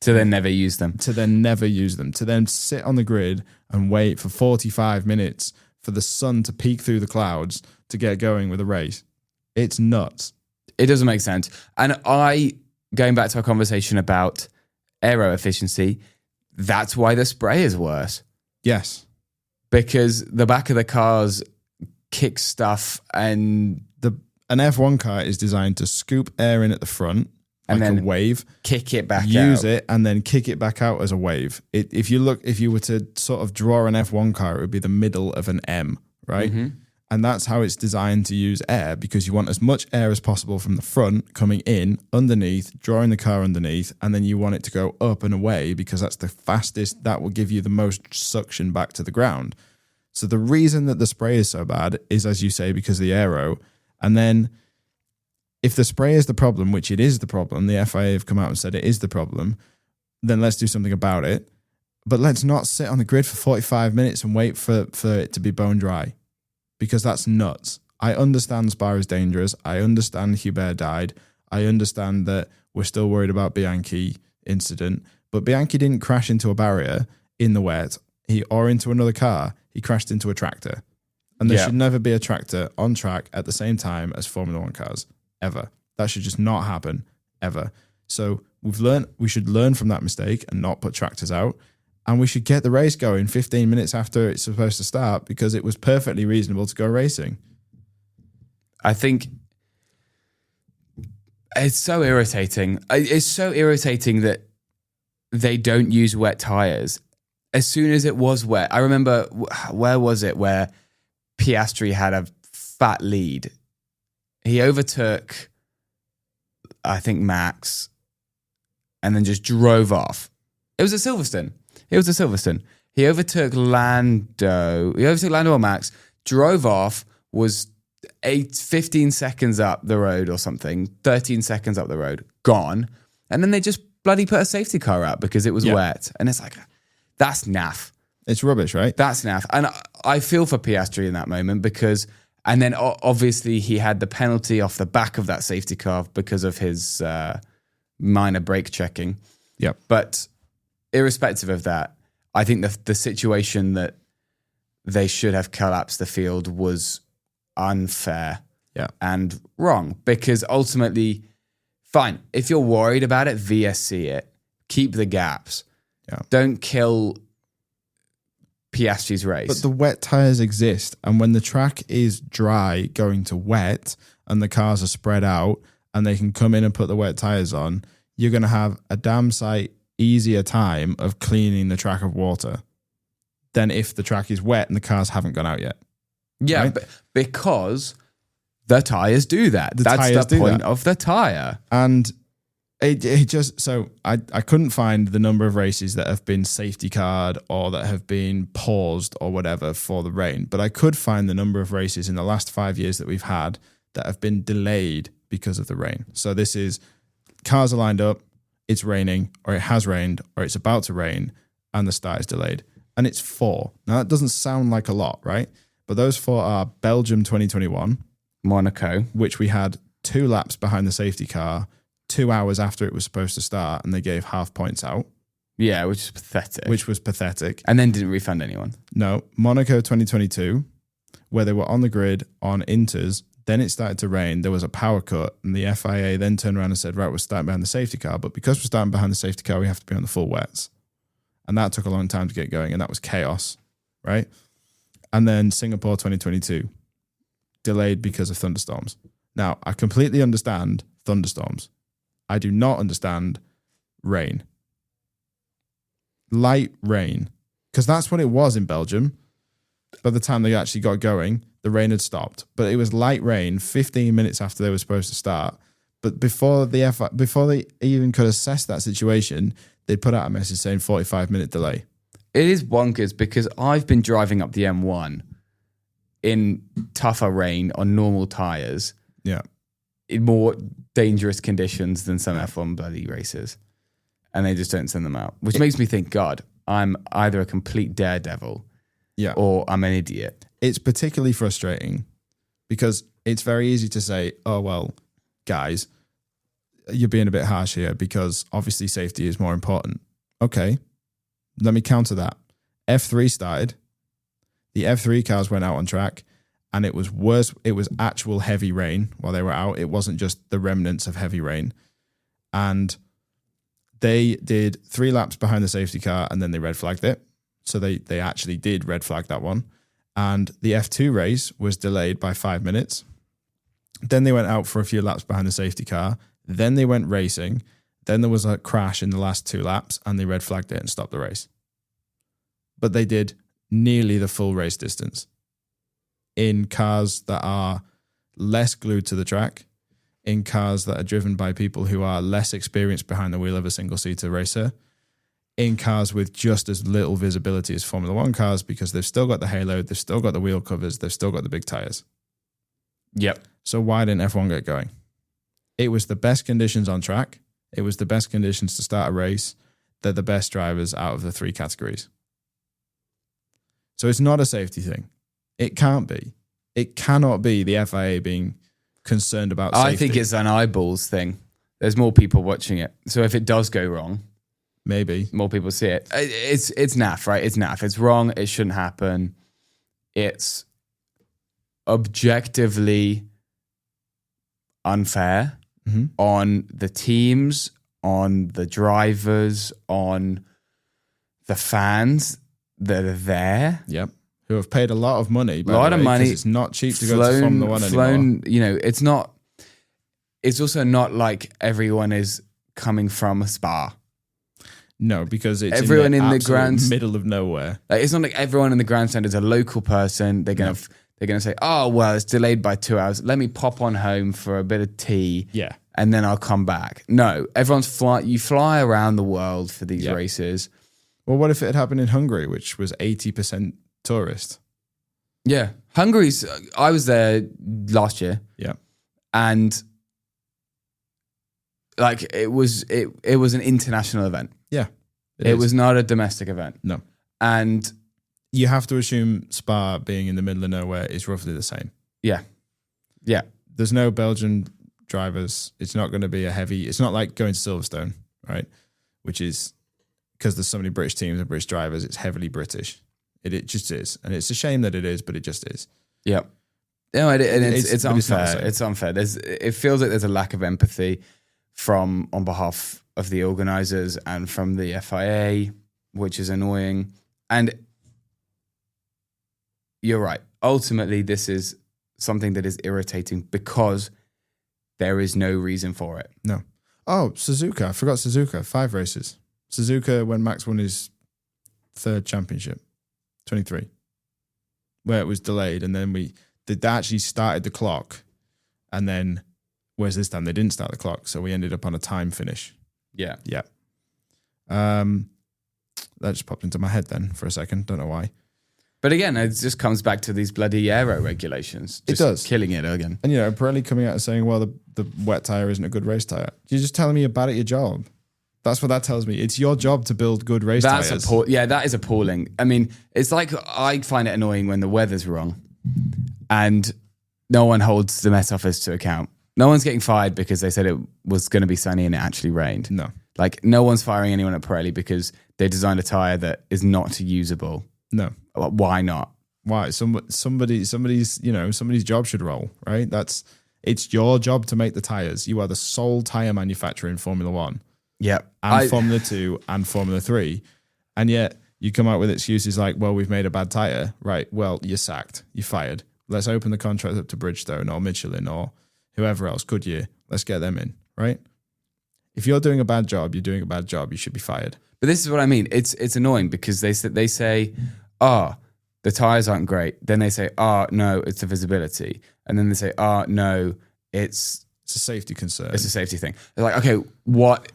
To then never use them. To then sit on the grid and wait for 45 minutes for the sun to peek through the clouds to get going with a race. It's nuts. It doesn't make sense. And going back to our conversation about aero efficiency, that's why the spray is worse. Yes. Because the back of the cars kick stuff, and an F1 car is designed to scoop air in at the front, and like then a wave, kick it back use out. it, and then kick it back out as a wave. If you were to sort of draw an F1 car, it would be the middle of an M, right? Mm-hmm. And that's how it's designed to use air, because you want as much air as possible from the front coming in, underneath, drawing the car underneath, and then you want it to go up and away because that's the fastest, that will give you the most suction back to the ground. So the reason that the spray is so bad is, as you say, because of the aero. And then if the spray is the problem, which it is the problem, the FIA have come out and said it is the problem, then let's do something about it. But let's not sit on the grid for 45 minutes and wait for it to be bone dry, because that's nuts. I understand Spa is dangerous. I understand Hubert died. I understand that we're still worried about Bianchi incident, but Bianchi didn't crash into a barrier in the wet or into another car. He crashed into a tractor. And there should never be a tractor on track at the same time as Formula One cars, ever. That should just not happen, ever. So we should learn from that mistake and not put tractors out. And we should get the race going 15 minutes after it's supposed to start, because it was perfectly reasonable to go racing. I think it's so irritating. It's so irritating that they don't use wet tires. As soon as it was wet, I remember, where was it, where Piastri had a fat lead. He overtook, I think, Max, and then just drove off. It was at Silverstone. He overtook Lando. Or Max, drove off, was 15 seconds up the road or something, 13 seconds up the road, gone. And then they just bloody put a safety car out because it was wet. And it's like, that's naff. It's rubbish, right? That's naff. And I feel for Piastri in that moment, because, and then obviously he had the penalty off the back of that safety car because of his minor brake checking. Yep. But irrespective of that, I think the situation that they should have collapsed the field was unfair and wrong, because ultimately, fine, if you're worried about it, VSC it. Keep the gaps. Yeah. Don't kill Piastri's race. But the wet tyres exist, and when the track is dry going to wet and the cars are spread out and they can come in and put the wet tyres on, you're going to have a damn sight easier time of cleaning the track of water than if the track is wet and the cars haven't gone out yet. Yeah, right? Because the tyres do that. That's the point of the tyre. And It just so I couldn't find the number of races that have been safety card or that have been paused or whatever for the rain, but I could find the number of races in the last 5 years that we've had that have been delayed because of the rain. So this is cars are lined up, it's raining, or it has rained, or it's about to rain, and the start is delayed. And it's 4. Now that doesn't sound like a lot, right? But those 4 are Belgium 2021, Monaco, which we had 2 laps behind the safety car 2 hours after it was supposed to start, and they gave half points out. Yeah, which is pathetic. Which was pathetic. And then didn't refund anyone. No. Monaco 2022, where they were on the grid on inters, then it started to rain, there was a power cut, and the FIA then turned around and said, right, we're starting behind the safety car, but because we're starting behind the safety car, we have to be on the full wets. And that took a long time to get going, and that was chaos, right? And then Singapore 2022, delayed because of thunderstorms. Now, I completely understand thunderstorms. I do not understand rain. Light rain. Because that's what it was in Belgium. By the time they actually got going, the rain had stopped. But it was light rain 15 minutes after they were supposed to start. But before they even could assess that situation, they put out a message saying 45-minute delay. It is bonkers because I've been driving up the M1 in tougher rain on normal tyres. Yeah. In more dangerous conditions than some F1 bloody races. And they just don't send them out. Which makes me think, God, I'm either a complete daredevil or I'm an idiot. It's particularly frustrating because it's very easy to say, oh, well, guys, you're being a bit harsh here because obviously safety is more important. Okay, let me counter that. F3 started. The F3 cars went out on track and it was worse. It was actual heavy rain while they were out. It wasn't just the remnants of heavy rain. And they did 3 laps behind the safety car and then they red flagged it. So they actually did red flag that one. And the F2 race was delayed by 5 minutes. Then they went out for a few laps behind the safety car. Then they went racing. Then there was a crash in the last 2 laps and they red flagged it and stopped the race. But they did nearly the full race distance in cars that are less glued to the track, in cars that are driven by people who are less experienced behind the wheel of a single-seater racer, in cars with just as little visibility as Formula One cars because they've still got the halo, they've still got the wheel covers, they've still got the big tyres. Yep. So why didn't F1 get going? It was the best conditions on track. It was the best conditions to start a race. They're the best drivers out of the 3 categories. So it's not a safety thing. It can't be. It cannot be the FIA being concerned about safety. I think it's an eyeballs thing. There's more people watching it. So if it does go wrong, maybe more people see it. It's naff, right? It's naff. It's wrong. It shouldn't happen. It's objectively unfair on the teams, on the drivers, on the fans that are there. Yep. Who have paid a lot of money. A lot of money. It's not cheap to go to Formula One anymore. You know, it's not. It's also not like everyone is coming from a Spa. No, because it's everyone in the middle of nowhere. Like, it's not like everyone in the grandstand is a local person. They're gonna say, "Oh, well, it's delayed by 2 hours. Let me pop on home for a bit of tea, and then I'll come back." No, you fly around the world for these races. Well, what if it had happened in Hungary, which was 80% tourist? Yeah, I was there last year. Yeah, and like it was an international event. Yeah, it was not a domestic event. No, and you have to assume Spa being in the middle of nowhere is roughly the same. Yeah, yeah. There's no Belgian drivers. It's not going to be it's not like going to Silverstone, right? Which is because there's so many British teams and British drivers. It's heavily British. It just is, and it's a shame that it is, but it just is. Yeah. No, it's unfair. It's unfair. It feels like there's a lack of empathy on behalf of the organisers and from the FIA, which is annoying. And you're right. Ultimately, this is something that is irritating because there is no reason for it. No. Oh, Suzuka. I forgot Suzuka. 5 races. Suzuka when Max won his 3rd championship, 23, where it was delayed. And then they actually started the clock. And then Whereas this time they didn't start the clock, so we ended up on a time finish. Yeah. That just popped into my head then for a second. Don't know why. But again, it just comes back to these bloody aero regulations. It does. Killing it again. And, Pirelli coming out and saying, well, the wet tyre isn't a good race tyre. You're just telling me you're bad at your job. That's what that tells me. It's your job to build good race tyres. That is appalling. I mean, it's like I find it annoying when the weather's wrong and no one holds the Met Office to account. No one's getting fired because they said it was going to be sunny and it actually rained. No. Like, no one's firing anyone at Pirelli because they designed a tyre that is not usable. No. Why not? Why? Somebody's job should roll, right? It's your job to make the tyres. You are the sole tyre manufacturer in Formula One. Yeah. And Formula 2 and Formula 3. And yet you come out with excuses like, well, we've made a bad tyre. Right. Well, you're sacked. You're fired. Let's open the contract up to Bridgestone or Michelin or whoever else. Goodyear. Let's get them in, right? If you're doing a bad job, you're doing a bad job. You should be fired. But this is what I mean. It's annoying because they say, the tires aren't great. Then they say, no, it's the visibility. And then they say, no, it's a safety concern. It's a safety thing. They're like, okay, what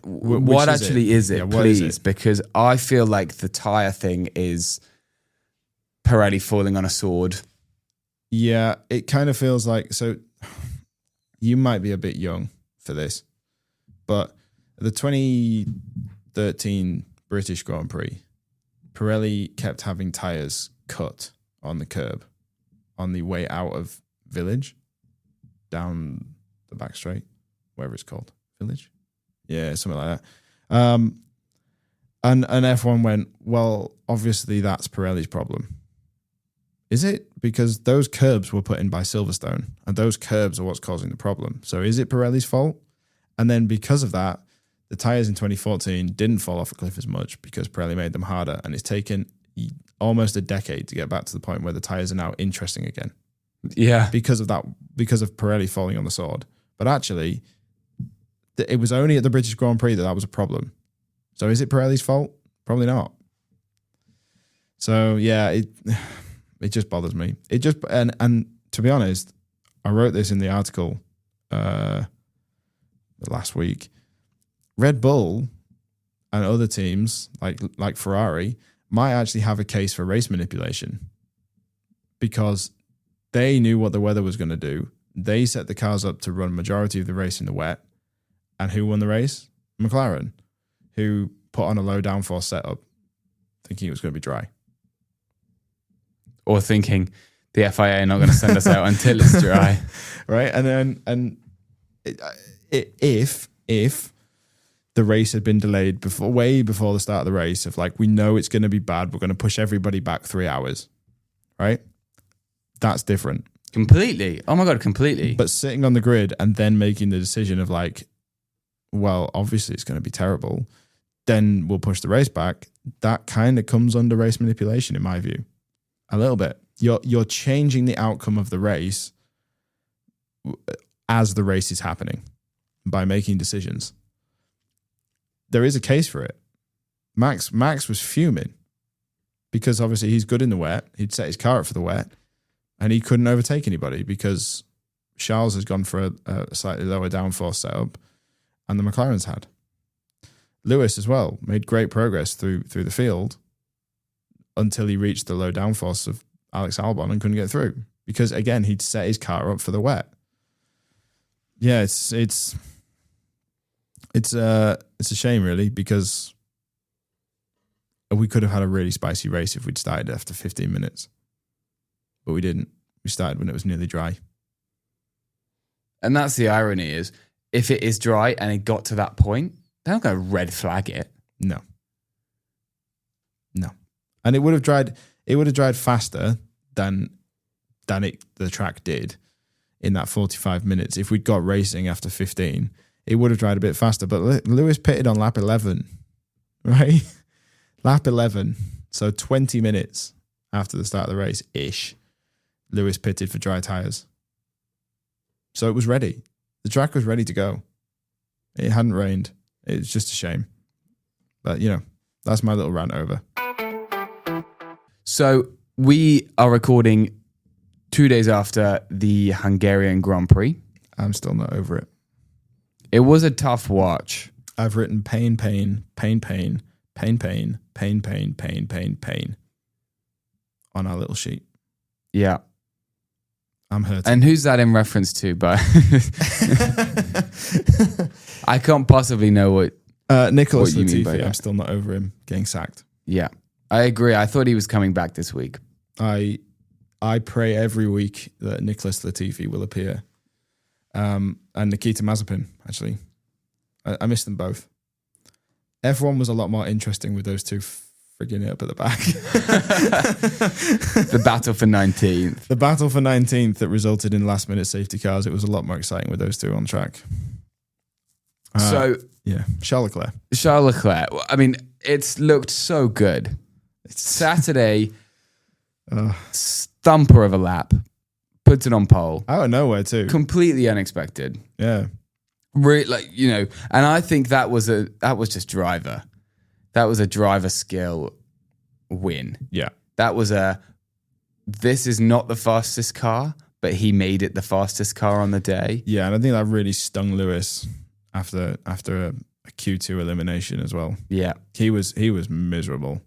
actually is it, please? Because I feel like the tire thing is Pirelli falling on a sword. Yeah, it kind of feels like, so you might be a bit young for this, but the 2013 British Grand Prix, Pirelli kept having tyres cut on the curb on the way out of Village, down the back straight, whatever it's called. Village? Yeah, something like that. And F1 went, well, obviously that's Pirelli's problem. Is it? Because those curbs were put in by Silverstone, and those curbs are what's causing the problem. So is it Pirelli's fault? And then because of that, the tyres in 2014 didn't fall off a cliff as much because Pirelli made them harder, and it's taken almost a decade to get back to the point where the tyres are now interesting again. Yeah. Because of that, because of Pirelli falling on the sword. But actually, it was only at the British Grand Prix that was a problem. So is it Pirelli's fault? Probably not. So yeah, it just bothers me. It just and to be honest, I wrote this in the article last week. Red Bull and other teams like Ferrari might actually have a case for race manipulation because they knew what the weather was going to do. They set the cars up to run majority of the race in the wet. And who won the race? McLaren, who put on a low downforce setup thinking it was going to be dry. Or thinking the FIA are not going to send us out until it's dry. Right? If the race had been delayed way before the start of the race, of like, we know it's going to be bad, we're going to push everybody back 3 hours, right? That's different. Completely. Oh my God, completely. But sitting on the grid and then making the decision of like, well, obviously it's going to be terrible, then we'll push the race back. That kind of comes under race manipulation in my view. A little bit. You're changing the outcome of the race as the race is happening by making decisions. There is a case for it. Max was fuming because obviously he's good in the wet. He'd set his car up for the wet and he couldn't overtake anybody because Charles has gone for a slightly lower downforce setup and the McLarens had. Lewis as well made great progress through the field until he reached the low downforce of Alex Albon and couldn't get through because, again, he'd set his car up for the wet. Yeah, it's a shame, really, because we could have had a really spicy race if we'd started after 15 minutes. But we didn't. We started when it was nearly dry. And that's the irony is, if it is dry and it got to that point, they're not going to red flag it. No. And it would have dried faster than the track did in that 45 minutes. If we'd got racing after 15, it would have dried a bit faster. But Lewis pitted on lap 11, right? Lap 11. So 20 minutes after the start of the race-ish, Lewis pitted for dry tyres. So it was ready. The track was ready to go. It hadn't rained. It's just a shame. But, that's my little rant over. So we are recording 2 days after the Hungarian Grand Prix. I'm still not over it. It was a tough watch. I've written pain, pain, pain, pain, pain, pain, pain, pain, pain, pain, pain on our little sheet. Yeah. I'm hurting. And who's that in reference to? But I can't possibly know what Nicholas what you mean by Latifi. that. I'm still not over him getting sacked. Yeah, I agree. I thought he was coming back this week. I pray every week that Nicholas Latifi will appear. And Nikita Mazepin, actually. I miss them both. F1 was a lot more interesting with those two frigging it up at the back. The battle for 19th. The battle for 19th that resulted in last-minute safety cars. It was a lot more exciting with those two on track. Yeah, Charles Leclerc. I mean, it's looked so good. It's Saturday, thumper of a lap, puts it on pole. Out of nowhere too. Completely unexpected. Yeah. Really, and I think that was just driver. That was a driver skill win. Yeah. That was this is not the fastest car, but he made it the fastest car on the day. Yeah, and I think that really stung Lewis after a Q2 elimination as well. Yeah. He was miserable.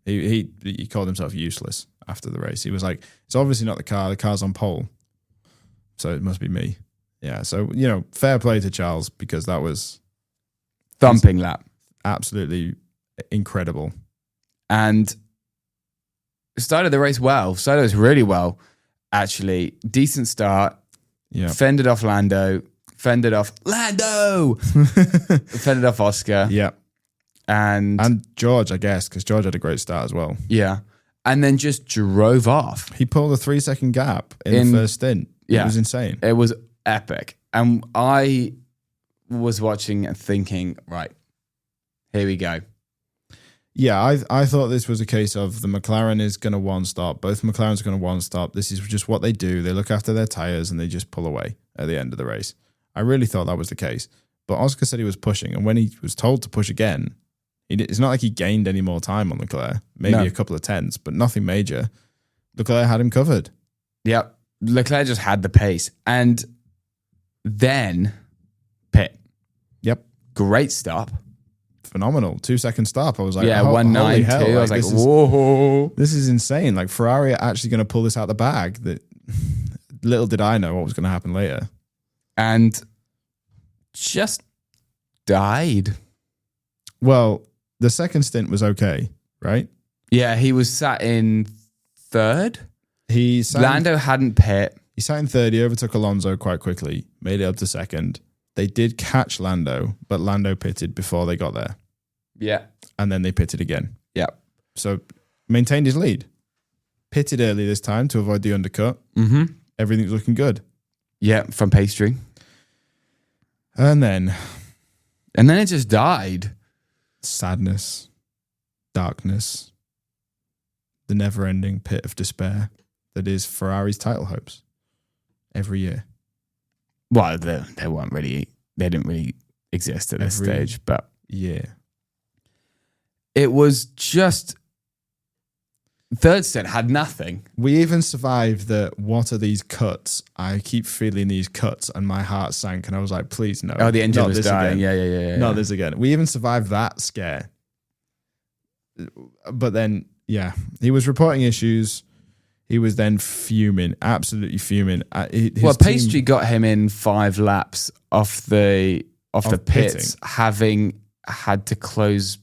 He called himself useless after the race. He was like, it's obviously not the car's on pole, so it must be me. Yeah, so, fair play to Charles, because that was thumping lap. Absolutely incredible. And started the race well. Started us really well, actually. Decent start. Yeah. Fended off Lando. Fended off Oscar. Yeah. And George, I guess, because George had a great start as well. Yeah. And then just drove off. He pulled a 3-second gap in the first stint. Yeah. It was insane. It was epic. And I was watching and thinking, right, here we go. Yeah, I thought this was a case of the McLaren is going to one-stop. Both McLarens are going to one-stop. This is just what they do. They look after their tyres and they just pull away at the end of the race. I really thought that was the case. But Oscar said he was pushing. And when he was told to push again, it's not like he gained any more time on Leclerc. Maybe a couple of tenths, but nothing major. Leclerc had him covered. Yep. Leclerc just had the pace. And then pit. Yep. Great stop. Phenomenal. 2-second stop. I was like, 192. I was like, whoa. This is insane. Like, Ferrari are actually going to pull this out the bag. That little did I know what was going to happen later. And just died. Well, the second stint was okay, right? Yeah, he was sat in third. Lando hadn't pit. He sat in third. He overtook Alonso quite quickly, made it up to second. They did catch Lando, but Lando pitted before they got there. Yeah. And then they pitted again. Yeah. So maintained his lead. Pitted early this time to avoid the undercut. Mm-hmm. Everything's looking good. Yeah, from pastry. And then it just died. Sadness, darkness, the never-ending pit of despair that is Ferrari's title hopes every year. Well, they didn't really exist at this stage, but yeah, it was just third stint had nothing. We even survived the what are these cuts? I keep feeling these cuts, and my heart sank, and I was like, please no. Oh, the engine was dying. Yeah. Not this again. We even survived that scare. But then, yeah, he was reporting issues. He was then fuming, absolutely fuming. Pastry got him in 5 laps off the pits, having had to close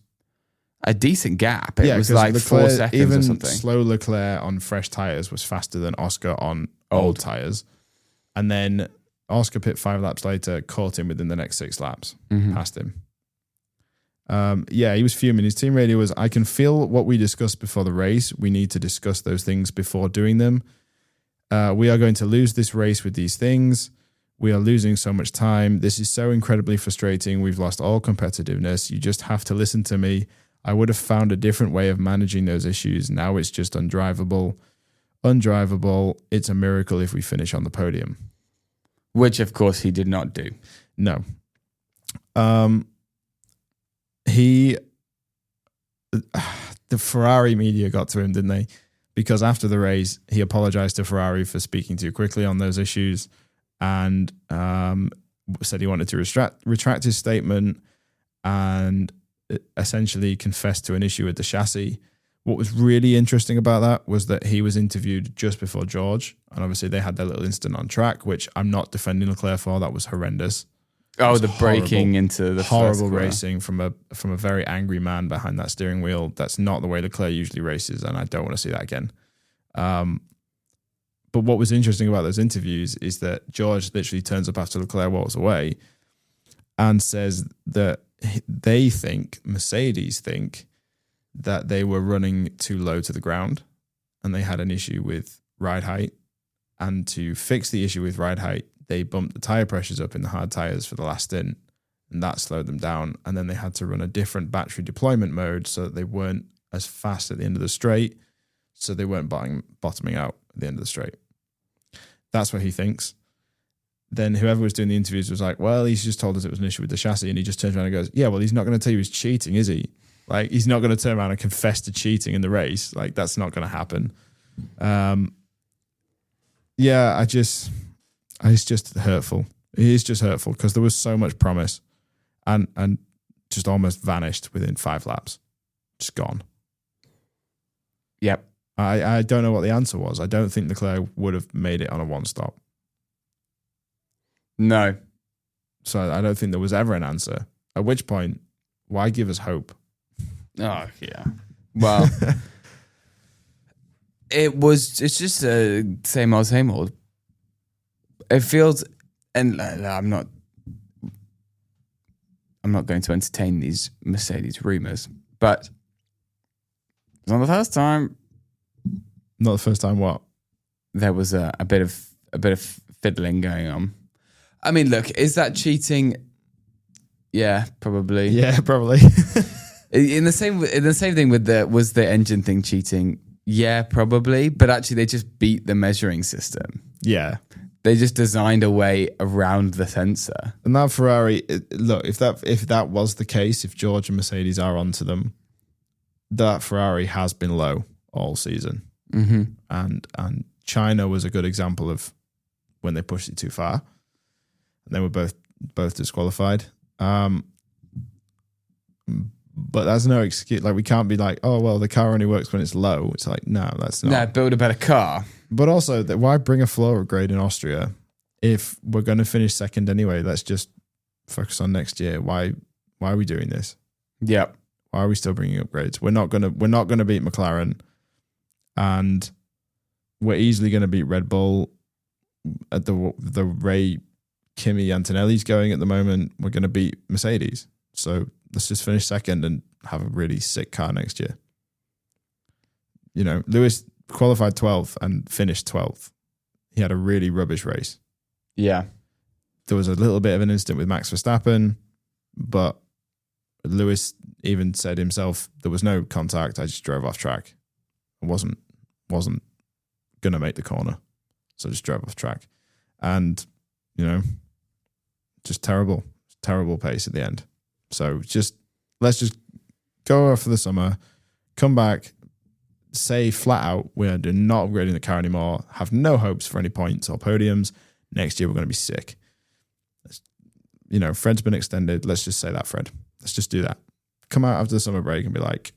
a decent gap. It was like Leclerc, 4 seconds even or something. Slow Leclerc on fresh tyres was faster than Oscar on old tyres. And then Oscar pit 5 laps later, caught him within the next 6 laps, passed him. He was fuming. His team radio was, I can feel what we discussed before the race. We need to discuss those things before doing them. We are going to lose this race with these things. We are losing so much time. This is so incredibly frustrating. We've lost all competitiveness. You just have to listen to me. I would have found a different way of managing those issues. Now it's just undrivable. It's a miracle if we finish on the podium. Which, of course, he did not do. No. The Ferrari media got to him, didn't they? Because after the race, he apologized to Ferrari for speaking too quickly on those issues. And said he wanted to retract his statement and essentially confessed to an issue with the chassis. What was really interesting about that was that he was interviewed just before George, and obviously they had their little incident on track, which I'm not defending Leclerc for. That was horrendous. Oh, the breaking into the horrible racing from a very angry man behind that steering wheel. That's not the way Leclerc usually races, and I don't want to see that again. But what was interesting about those interviews is that George literally turns up after Leclerc walks away and says that Mercedes think that they were running too low to the ground and they had an issue with ride height. And to fix the issue with ride height, they bumped the tire pressures up in the hard tires for the last stint, and that slowed them down. And then they had to run a different battery deployment mode so that they weren't as fast at the end of the straight, so they weren't bottoming out at the end of the straight. That's what he thinks. Then whoever was doing the interviews was like, well, he's just told us it was an issue with the chassis. And he just turns around and goes, yeah, well, he's not going to tell you he's cheating, is he? Like, he's not going to turn around and confess to cheating in the race. Like, that's not going to happen. Yeah, it's just hurtful. It is just hurtful because there was so much promise and just almost vanished within 5 laps. Just gone. Yep. I don't know what the answer was. I don't think Leclerc would have made it on a one stop. No. So I don't think there was ever an answer. At which point, why give us hope? Oh, yeah. Well, it's just a same old. It feels, and I'm not going to entertain these Mercedes rumors, but it's not the first time. Not the first time what? There was a bit of fiddling going on. I mean, look, is that cheating? Yeah, probably. Yeah, probably. In the same thing with was the engine thing cheating? Yeah, probably. But actually, they just beat the measuring system. Yeah, they just designed a way around the sensor. And that Ferrari, look, if that was the case, if George and Mercedes are onto them, that Ferrari has been low all season. Mm-hmm. And China was a good example of when they pushed it too far. And they were both disqualified. But that's no excuse. Like, we can't be like, oh, well, the car only works when it's low. It's like, no, that's not. No, build a better car. But also, why bring a floor upgrade in Austria if we're going to finish second anyway? Let's just focus on next year. Why are we doing this? Yep. Why are we still bringing upgrades? We're not gonna beat McLaren, and we're easily going to beat Red Bull at the rate Kimi Antonelli's going at the moment. We're going to beat Mercedes. So let's just finish second and have a really sick car next year. You know, Lewis qualified 12th and finished 12th. He had a really rubbish race. Yeah. There was a little bit of an incident with Max Verstappen, but Lewis even said himself, there was no contact. I just drove off track. I wasn't going to make the corner. So I just drove off track. And, you know, just terrible pace at the end. So let's just go off for the summer, come back, say flat out, we're not upgrading the car anymore, have no hopes for any points or podiums. Next year, we're going to be sick. You know, Fred's been extended. Let's just say that, Fred. Let's just do that. Come out after the summer break and be like,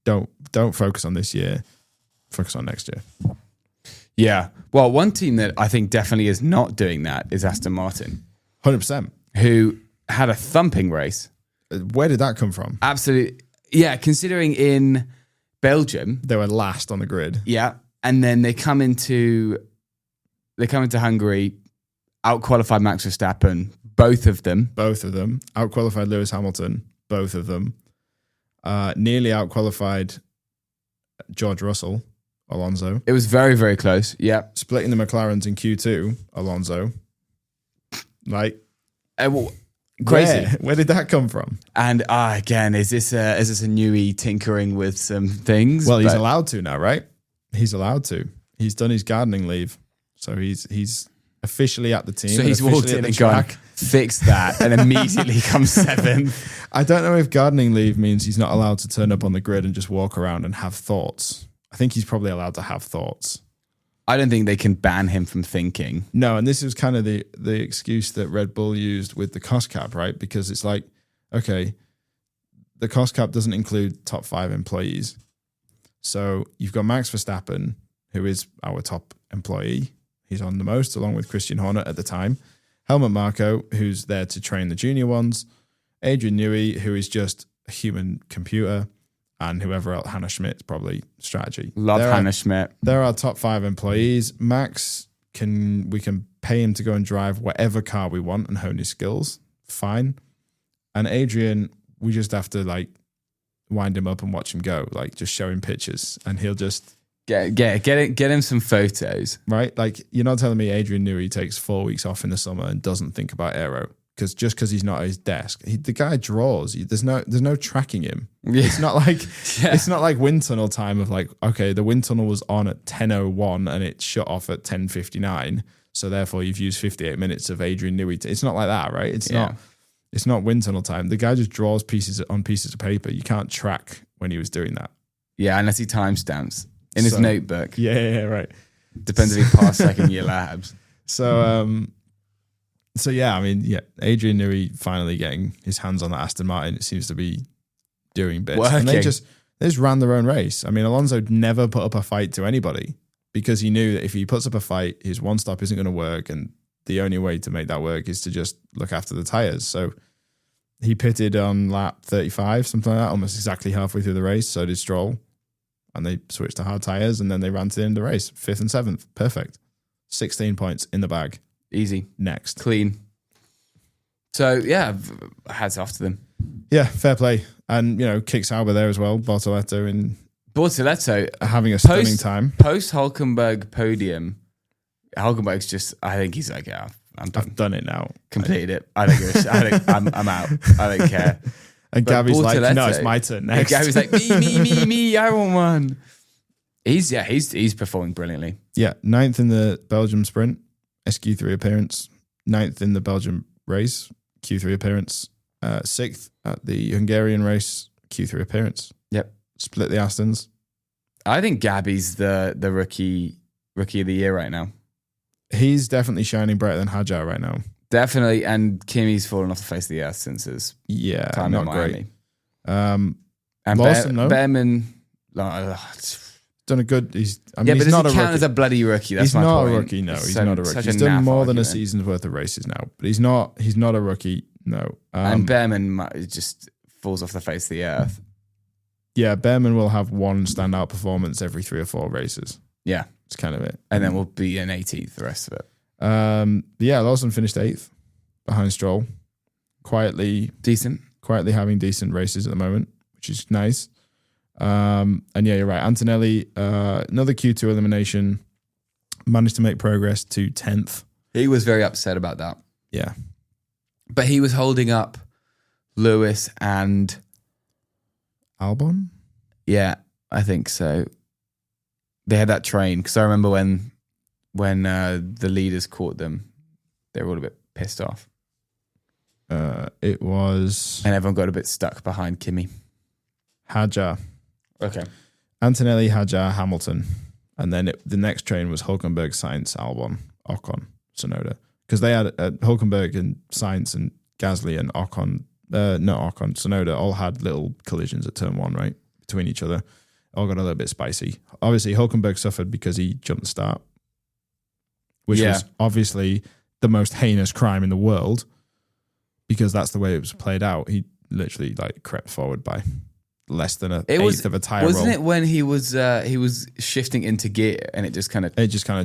don't focus on this year. Focus on next year. Yeah. Well, one team that I think definitely is not doing that is Aston Martin. 100%. Who had a thumping race. Where did that come from? Absolutely. Yeah, considering in Belgium. They were last on the grid. Yeah. And then they come into Hungary, out-qualified Max Verstappen, both of them. Out-qualified Lewis Hamilton, both of them. Nearly out-qualified George Russell, Alonso. It was very, very close. Yeah. Splitting the McLarens in Q2, Alonso. Like, crazy. Where did that come from? And again, is this a newie tinkering with some things? Well, he's allowed to now, right? He's allowed to. He's done his gardening leave, so he's officially at the team. So he's walked in and gone, fix that, and immediately comes 7th. I don't know if gardening leave means he's not allowed to turn up on the grid and just walk around and have thoughts. I think he's probably allowed to have thoughts. I don't think they can ban him from thinking. No, and this is kind of the excuse that Red Bull used with the cost cap, right? Because it's like, okay, the cost cap doesn't include top 5 employees. So you've got Max Verstappen, who is our top employee. He's on the most, along with Christian Horner at the time. Helmut Marko, who's there to train the junior ones. Adrian Newey, who is just a human computer. And whoever else, Hannah Schmidt's probably strategy. Love Hannah Schmidt. They're our top 5 employees. Max, we can pay him to go and drive whatever car we want and hone his skills. Fine. And Adrian, we just have to like wind him up and watch him go. Like just show him pictures and he'll just... Get him some photos. Right? Like you're not telling me Adrian Newey takes 4 weeks off in the summer and doesn't think about aero. Because he's not at his desk, the guy draws. There's no tracking him. Yeah. It's not like it's not like wind tunnel time of like, okay, the wind tunnel was on at 10:01 and it shut off at 10:59, so therefore you've used 58 minutes of Adrian Newey. It's not like that, right? It's not wind tunnel time. The guy just draws pieces of paper. You can't track when he was doing that. Yeah, unless he timestamps in his notebook. Yeah, right. Depends if he passed second year labs. So yeah, I mean, yeah, Adrian Newey finally getting his hands on that Aston Martin. It seems to be doing bits. Working. And they just ran their own race. I mean, Alonso never put up a fight to anybody because he knew that if he puts up a fight, his one stop isn't going to work. And the only way to make that work is to just look after the tyres. So he pitted on lap 35, something like that, almost exactly halfway through the race. So did Stroll. And they switched to hard tyres and then they ran to the end of the race. 5th and 7th. Perfect. 16 points in the bag. Easy. Next. Clean. So, yeah, hats off to them. Yeah, fair play. And, Kick Sauber there as well. Bortoletto having a stunning time. Post-Hulkenberg podium, Hulkenberg's just, I think he's like, yeah, I'm done. I've done it now. Completed it. I don't give a shit. I'm out. I don't care. And but Gabby's like, no, it's my turn next. And Gabby's like, me, I want one. He's performing brilliantly. Yeah, 9th in the Belgium sprint. SQ3 appearance, 9th in the Belgium race, Q3 appearance, 6th at the Hungarian race, Q3 appearance. Yep. Split the Astons. I think Gabby's the rookie of the year right now. He's definitely shining brighter than Hajar right now. Definitely, and Kimi's fallen off the face of the earth since his time in Miami. And Lawson, Behrman... done a good. He's but does he count as a bloody rookie? That's my point. He's not a rookie. No, he's not a rookie. He's done more than a season's worth of races now, but he's not a rookie. No, and Behrman just falls off the face of the earth. Yeah, Behrman will have one standout performance every 3 or 4 races. Yeah, it's kind of it, and then we'll be an 18th the rest of it. Yeah, Lawson finished 8th behind Stroll, quietly having decent races at the moment, which is nice. And yeah, you're right. Antonelli, another Q2 elimination, managed to make progress to 10th. He was very upset about that. Yeah. But he was holding up Lewis and Albon? Yeah, I think so. They had that train because I remember when the leaders caught them, they were all a bit pissed off. It was... And everyone got a bit stuck behind Kimi. Hajar. Okay. Antonelli, Hajar, Hamilton. And then the next train was Hulkenberg, Sainz, Albon, Ocon, Tsunoda. Because they had Hulkenberg and Sainz and Gasly and Ocon, Tsunoda all had little collisions at turn 1, right? Between each other. All got a little bit spicy. Obviously, Hulkenberg suffered because he jumped the start, which was obviously the most heinous crime in the world because that's the way it was played out. He literally crept forward by less than an eighth of a tire roll. Wasn't it when he was shifting into gear and it just kind of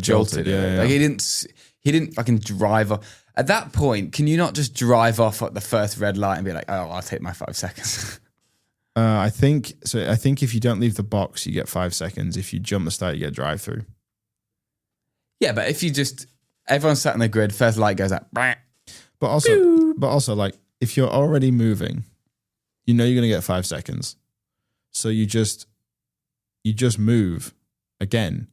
jolted? Yeah. Like he didn't fucking drive off. At that point, can you not just drive off at the first red light and be like, oh, I'll take my 5 seconds? I think if you don't leave the box, you get 5 seconds. If you jump the start, you get drive through. Yeah, but if you everyone's sat on the grid, first light goes out. But also, if you're already moving, you're going to get 5 seconds. So you just move again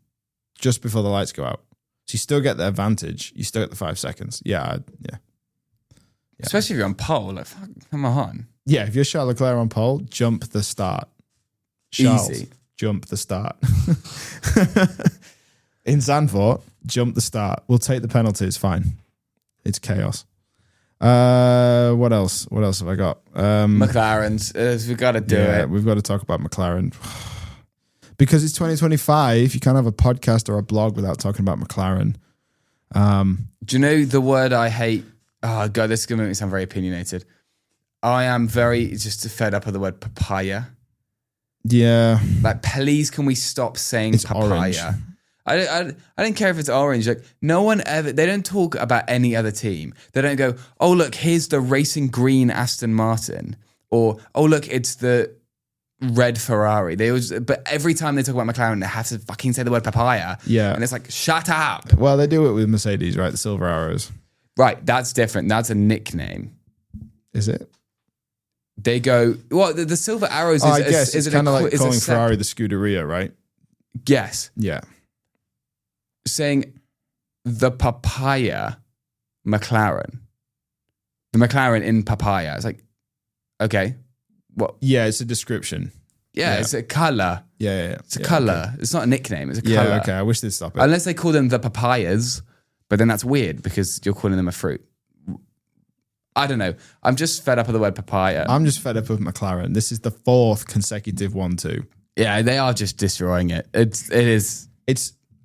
just before the lights go out. So you still get the advantage. You still get the 5 seconds. Yeah. Especially if you're on pole. Come on. Yeah, if you're Charles Leclerc on pole, jump the start. Charles, easy. Jump the start. In Zandvoort, jump the start. We'll take the penalty. It's fine. It's chaos. What else? What else have I got? McLaren's. We've got to do it. We've got to talk about McLaren. Because it's 2025, you can't have a podcast or a blog without talking about McLaren. Do you know the word I hate? Oh, God, this is going to make me sound very opinionated. I am very just fed up of the word papaya. Yeah. Like, please, can we stop saying it's papaya? Orange. I don't care if it's orange. Like, no one ever, they don't talk about any other team. They don't go, oh, look, here's the racing green Aston Martin. Or, oh, look, it's the red Ferrari. They always, but every time they talk about McLaren, they have to fucking say the word papaya. Yeah. And it's like, shut up. Well, they do it with Mercedes, right? The Silver Arrows. Right, that's different. That's a nickname. Is it? They go, well, the Silver Arrows is, I guess it's kind of like calling a Ferrari the Scuderia, right? Yes. Yeah. Saying the papaya McLaren. The McLaren in papaya. It's like, okay. What? Yeah, it's a description. Yeah, it's a colour. Yeah. It's a colour. Okay. It's not a nickname. It's a colour. Yeah, okay. I wish they'd stop it. Unless they call them the papayas, but then that's weird because you're calling them a fruit. I don't know. I'm just fed up with the word papaya. I'm just fed up with McLaren. This is the 4th consecutive 1-2. Yeah, they are just destroying it. It is.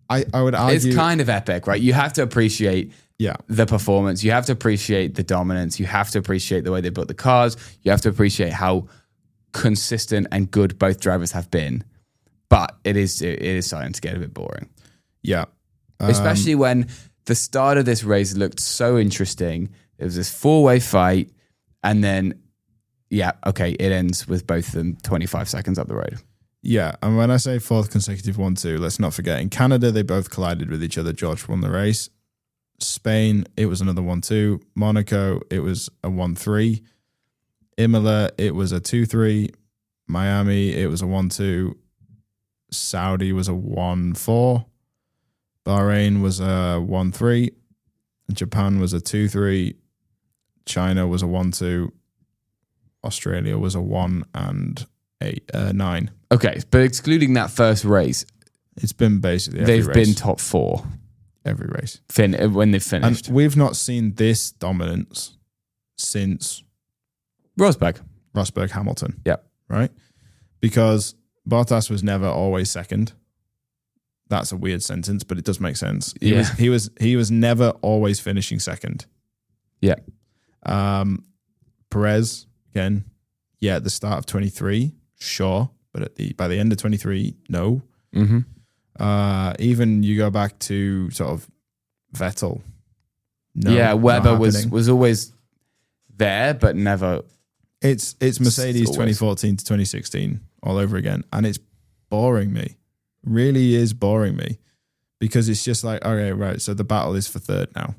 I would argue. It's kind of epic, right? You have to appreciate the performance. You have to appreciate the dominance. You have to appreciate the way they built the cars. You have to appreciate how consistent and good both drivers have been. But it is starting to get a bit boring. Yeah. Especially when the start of this race looked so interesting. It was this 4-way fight. And then, it ends with both of them 25 seconds up the road. Yeah, and when I say 4th consecutive 1-2, let's not forget, in Canada, they both collided with each other. George won the race. Spain, it was another 1-2. Monaco, it was a 1-3. Imola, it was a 2-3. Miami, it was a 1-2. Saudi was a 1-4. Bahrain was a 1-3. Japan was a 2-3. China was a 1-2. Australia was a 1-9. Okay, but excluding that first race, it's been basically every they've race. been top 4 every race when they've finished. And we've not seen this dominance since Rosberg, Hamilton. Yeah, right. Because Bottas was never always second. That's a weird sentence, but it does make sense. He was never always finishing second. Yeah. Perez again. Yeah, at the start of 23, sure, but by the end of 23, no. Mm-hmm. Even you go back to sort of Vettel. No, yeah, Weber was always there, but never. It's Mercedes 2014 to 2016 all over again, and it's boring me. Really is boring me because it's just like, okay, right. So the battle is for third now.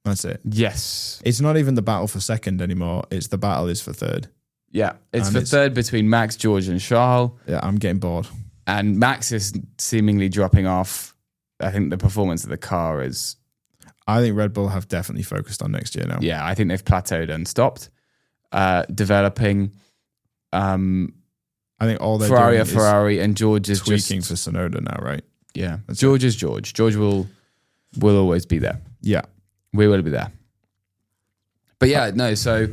That's it. Yes, it's not even the battle for second anymore. It's the battle is for third. Yeah, it's for third between Max, George, and Charles. Yeah, I'm getting bored. And Max is seemingly dropping off. I think the performance of the car is. I think Red Bull have definitely focused on next year now. Yeah, I think they've plateaued and stopped developing. I think all they're Ferrari doing are Ferrari, and George is tweaking just for Sonoda now, right? Yeah, George is George. George will always be there. Yeah, we will be there. But yeah, no. So,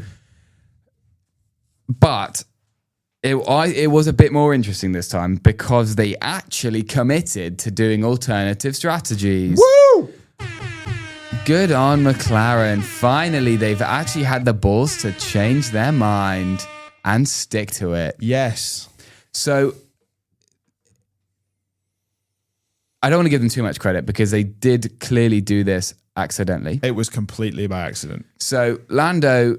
but it was a bit more interesting this time because they actually committed to doing alternative strategies. Woo! Good on McLaren. Finally, they've actually had the balls to change their mind and stick to it. Yes. So I don't want to give them too much credit because they did clearly do this accidentally. It was completely by accident. So Lando,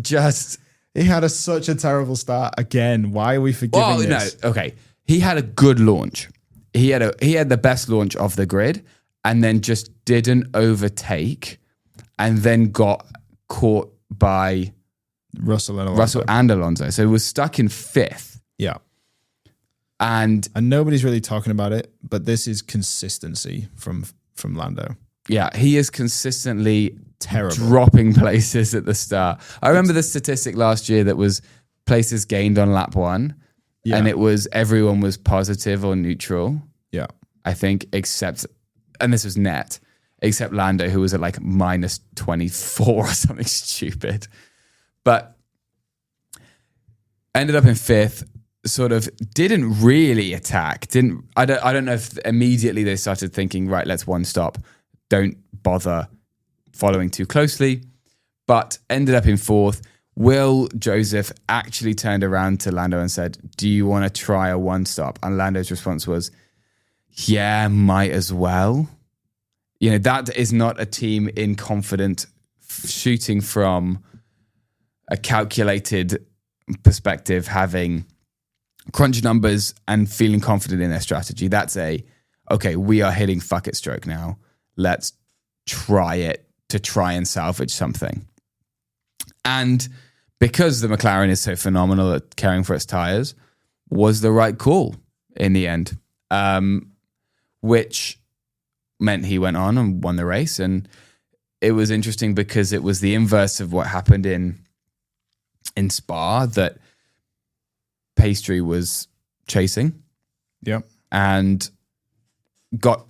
just he had such a terrible start again. Why are we forgiving this? No, okay. He had a good launch. He had the best launch of the grid, and then just didn't overtake, and then got caught by Russell and Alonso. So he was stuck in 5th. Yeah. And nobody's really talking about it, but this is consistency from Lando. Yeah, he is consistently terrible, dropping places at the start. I remember the statistic last year that was places gained on lap 1, Yeah. And everyone was positive or neutral. Yeah. I think, except, and this was net, except Lando, who was at like minus 24 or something stupid. But ended up in fifth, sort of didn't really attack. I don't know if immediately they started thinking, right, let's one stop. Don't bother following too closely. But ended up in fourth. Will Joseph actually turned around to Lando and said, do you want to try a one stop? And Lando's response was, yeah, might as well. You know, that is not a team in confident shooting from a calculated perspective, having crunch numbers and feeling confident in their strategy. That's okay, we are hitting fuck it stroke now. Let's try it to try and salvage something. And because the McLaren is so phenomenal at caring for its tires, was the right call in the end, which meant he went on and won the race. And it was interesting because it was the inverse of what happened in Spa, that Pastry was chasing. Yep. And got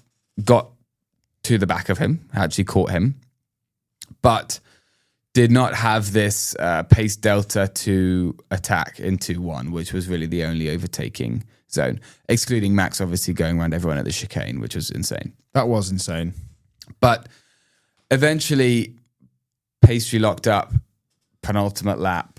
to the back of him, actually caught him, but did not have this pace delta to attack into one, which was really the only overtaking zone, excluding Max obviously going around everyone at the chicane, which was insane. That was insane. But eventually Pastry locked up, penultimate lap,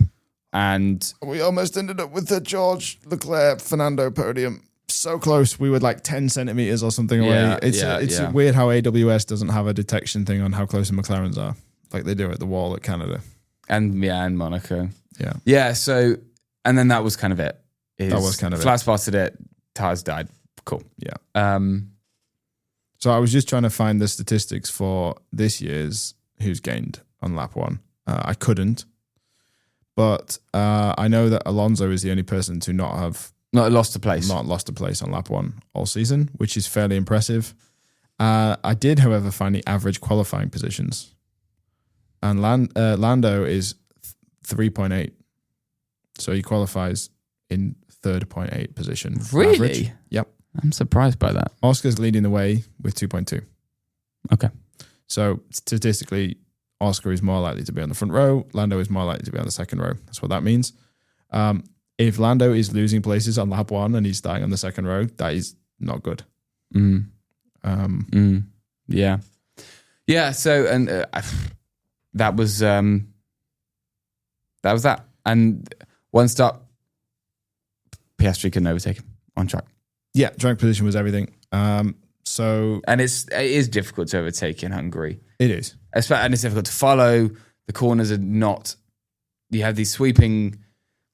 and we almost ended up with the George Leclerc Fernando podium. So close. We were like 10 centimeters or something away. It's weird how AWS doesn't have a detection thing on how close the McLarens are, like they do at the wall at Canada. And Monaco. Yeah. Yeah. So, and then that was kind of it. That was kind of flat spotted it. Tires died. Cool. Yeah. So I was just trying to find the statistics for this year's who's gained on lap one. I couldn't, but I know that Alonso is the only person to not lost a place on lap one all season, which is fairly impressive. I did, however, find the average qualifying positions, and Lando is 3.8, so he qualifies in 3.8 position. Really? Average. Yep. I'm surprised by that. Oscar's leading the way with 2.2. Okay. So statistically, Oscar is more likely to be on the front row. Lando is more likely to be on the second row. That's what that means. If Lando is losing places on lap one and he's starting on the second row, that is not good. Yeah. Yeah. So, and that was that. And one stop, Piastri couldn't overtake him on track. Yeah, track position was everything. And it is difficult to overtake in Hungary. It is. And it's difficult to follow. The corners are not, you have these sweeping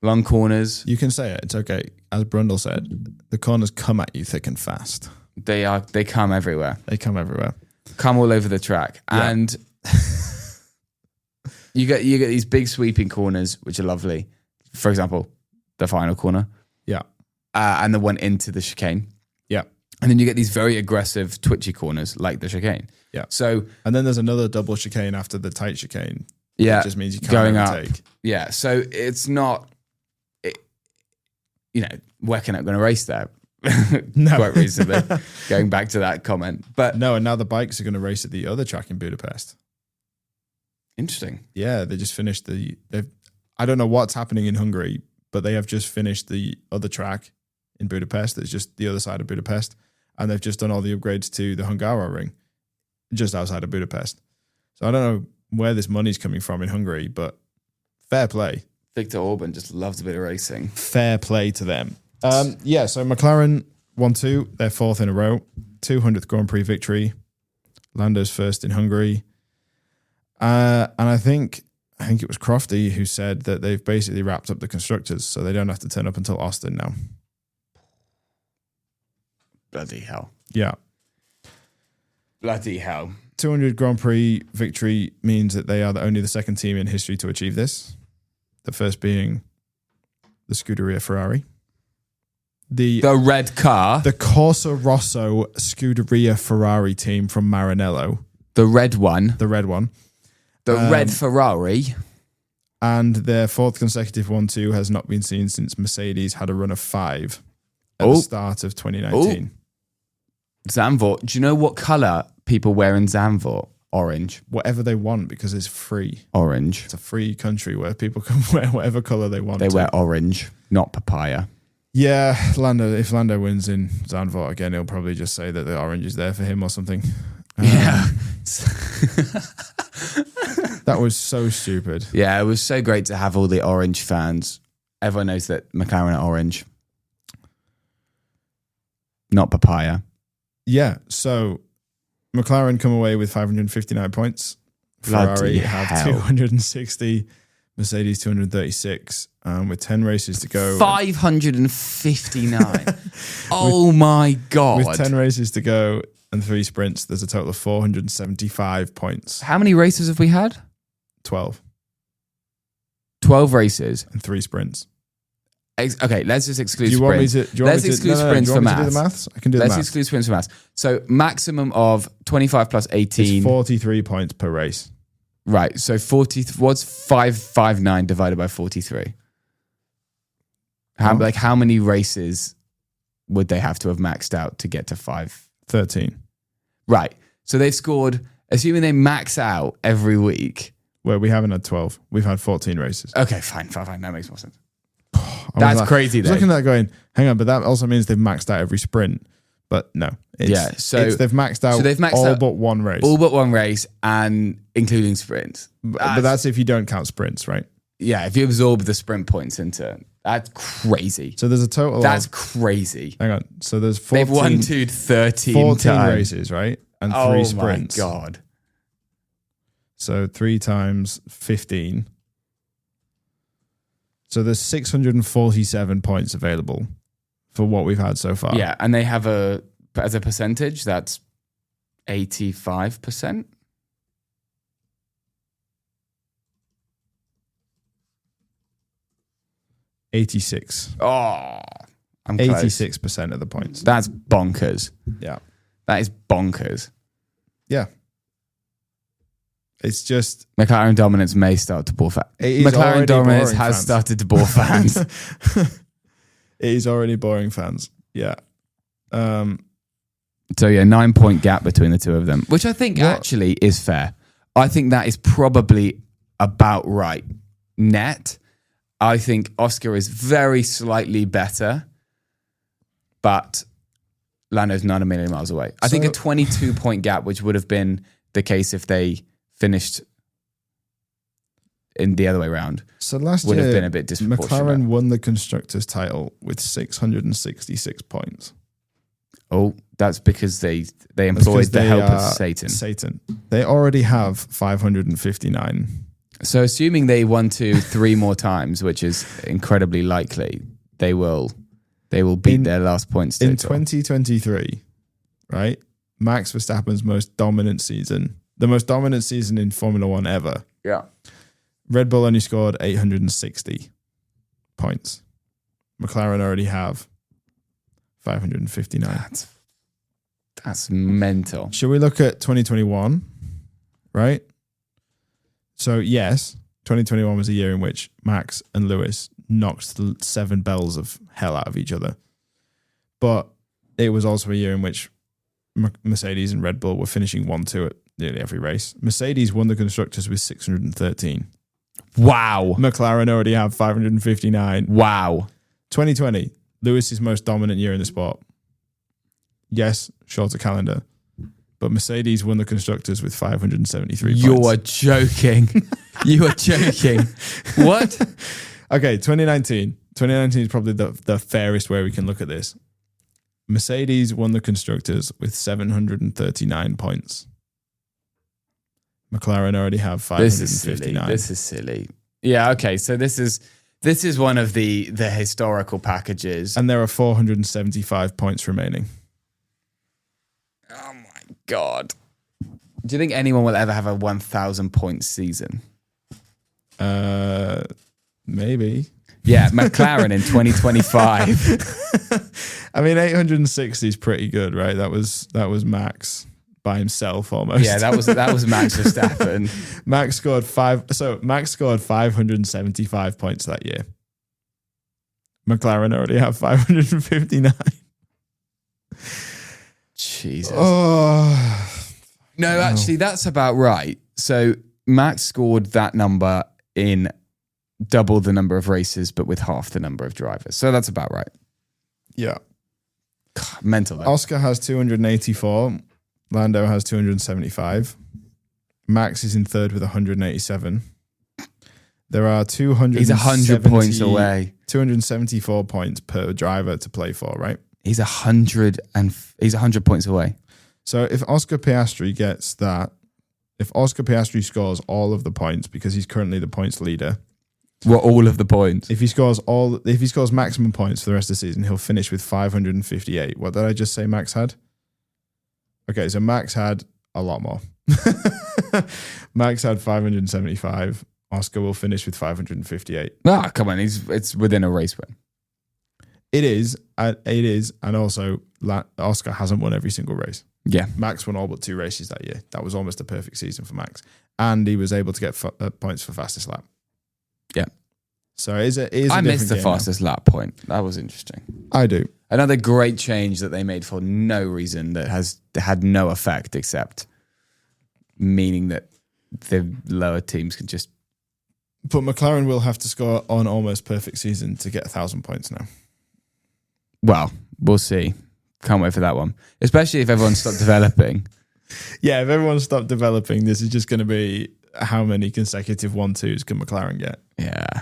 long corners. You can say it. It's okay. As Brundle said, the corners come at you thick and fast. They come everywhere. They come everywhere. Come all over the track. Yeah. And you get these big sweeping corners, which are lovely. For example, the final corner. Yeah. And the one into the chicane. Yeah. And then you get these very aggressive, twitchy corners like the chicane. Yeah. So, and then there's another double chicane after the tight chicane. Yeah. It just means you can't going overtake. Up. Yeah. So it's not, We're not going to race there. No. Quite recently, going back to that comment. But no, and now the bikes are going to race at the other track in Budapest. Interesting. Yeah, they just finished I don't know what's happening in Hungary, but they have just finished the other track in Budapest. That's just the other side of Budapest. And they've just done all the upgrades to the Hungaroring just outside of Budapest. So I don't know where this money's coming from in Hungary, but fair play. Viktor Orban just loves a bit of racing. Fair play to them. So McLaren 1-2, they're fourth in a row, 200th Grand Prix victory. Lando's first in Hungary. And I think it was Crofty who said that they've basically wrapped up the constructors, so they don't have to turn up until Austin now. Bloody hell. Yeah. Bloody hell. 200 Grand Prix victory means that they are only the second team in history to achieve this. The first being the Scuderia Ferrari. The red car. The Corsa Rosso Scuderia Ferrari team from Maranello. The red one. The red one. The red Ferrari. And their fourth consecutive 1-2 has not been seen since Mercedes had a run of 5 at the start of 2019. Zandvoort. Do you know what colour people wear in Zandvoort? Orange. Whatever they want, because it's free. Orange. It's a free country where people can wear whatever colour they want. They wear orange, not papaya. Yeah, if Lando wins in Zandvoort again, he'll probably just say that the orange is there for him or something. Yeah. That was so stupid. Yeah, it was so great to have all the orange fans. Everyone knows that McLaren are orange. Not papaya. Yeah, so McLaren come away with 559 points. Ferrari have 260. Mercedes 236. With 10 races to go. 559. Oh my God. With 10 races to go and 3 sprints, there's a total of 475 points. How many races have we had? 12. 12 races. And 3 sprints. Okay, let's just exclude sprints. Let's exclude sprints for maths. Do the maths? I can do the maths. Let's exclude sprints for maths. So maximum of 25 plus 18. It's 43 points per race. Right, so 40. What's 559 divided by 43? How many races would they have to have maxed out to get to 5? 13. Right, so they've scored, assuming they max out every week. Well, we haven't had 12. We've had 14 races. Okay, fine. That makes more sense. That's crazy, I was looking at that going, hang on, but that also means they've maxed out every sprint. But no. They've maxed out all but one race. All but one race, and including sprints. But that's if you don't count sprints, right? Yeah, if you absorb the sprint points into... That's crazy. So there's a total That's crazy. Hang on. So there's 14... They've 13 14 races, right? And 3 sprints. Oh my God. So 3 times 15... So there's 647 points available for what we've had so far. Yeah, and they have as a percentage, that's 85%. $86. Oh, I'm close. 86% of the points. That's bonkers. Yeah. That is bonkers. Yeah. It's just... McLaren dominance may start to bore fans. McLaren dominance has started to bore fans. It is already boring fans. Yeah. So yeah, 9-point gap between the two of them, which I think actually is fair. I think that is probably about right. Net. I think Oscar is very slightly better, but Lando's not a million miles away. I think a 22-point gap, which would have been the case if they finished in the other way around. So last would year, have been a bit disproportionate. McLaren won the constructors' title with 666 points. Oh, that's because they employed the help of Satan. They already have 559. So assuming they won 3 more times, which is incredibly likely, they will beat their last points total. In 2023, right? Max Verstappen's most dominant season. The most dominant season in Formula One ever. Yeah. Red Bull only scored 860 points. McLaren already have 559. That's mental. Should we look at 2021? Right? So, yes, 2021 was a year in which Max and Lewis knocked the 7 bells of hell out of each other. But it was also a year in which Mercedes and Red Bull were finishing 1-2 at nearly every race. Mercedes won the constructors with 613. Wow. McLaren already have 559. Wow. 2020, Lewis's most dominant year in the sport. Yes, shorter calendar. But Mercedes won the constructors with 573 points. You are joking. You are joking. What? Okay, 2019. 2019 is probably the fairest way we can look at this. Mercedes won the constructors with 739 points. McLaren already have 559. This is silly. Yeah, okay. So this is one of the historical packages. And there are 475 points remaining. Oh my God. Do you think anyone will ever have a 1,000 point season? Maybe. Yeah, McLaren in 2025. I mean, 860 is pretty good, right? That was Max. by himself almost. Yeah, that was Max Verstappen. Max scored 575 points that year. McLaren already have 559. Jesus. Oh. No, actually, that's about right. So Max scored that number in double the number of races, but with half the number of drivers. So that's about right. Yeah. God, mental. Though. Oscar has 284. Lando has 275. Max is in third with 187. There are 200. He's 100 points away. 274 points per driver to play for, right? He's 100 points away. So if Oscar Piastri gets that, if Oscar Piastri scores all of the points because he's currently the points leader. What, all of the points? If he scores maximum points for the rest of the season, he'll finish with 558. What did I just say Max had? Okay, so Max had a lot more. Max had 575. Oscar will finish with 558. Ah, come on, it's within a race win. It is, and also Oscar hasn't won every single race. Yeah, Max won all but 2 races that year. That was almost a perfect season for Max, and he was able to get points for fastest lap. Yeah, so it is I missed the fastest lap point. That was interesting. I do. Another great change that they made for no reason that has had no effect except meaning that the lower teams can just. But McLaren will have to score on almost perfect season to get 1,000 points now. Well, we'll see. Can't wait for that one. Especially if everyone stopped developing. Yeah, if everyone stopped developing, this is just going to be how many consecutive 1-2s can McLaren get? Yeah.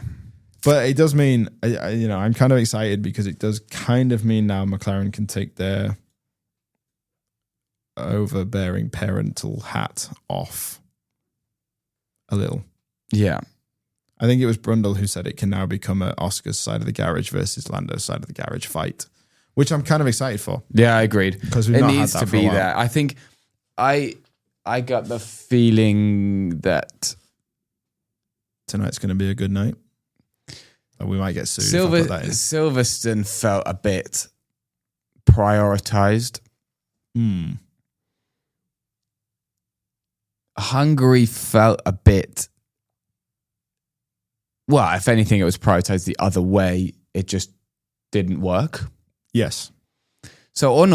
But it does mean, I'm kind of excited because it does kind of mean now McLaren can take their overbearing parental hat off a little. Yeah. I think it was Brundle who said it can now become a Oscar's side of the garage versus Lando's side of the garage fight, which I'm kind of excited for. Yeah, I agreed. Because it needs to be there. I think I got the feeling that tonight's going to be a good night. We might get sued. Silverstone felt a bit prioritized. Hungary felt a bit. Well, if anything, it was prioritized the other way. It just didn't work. Yes. So all in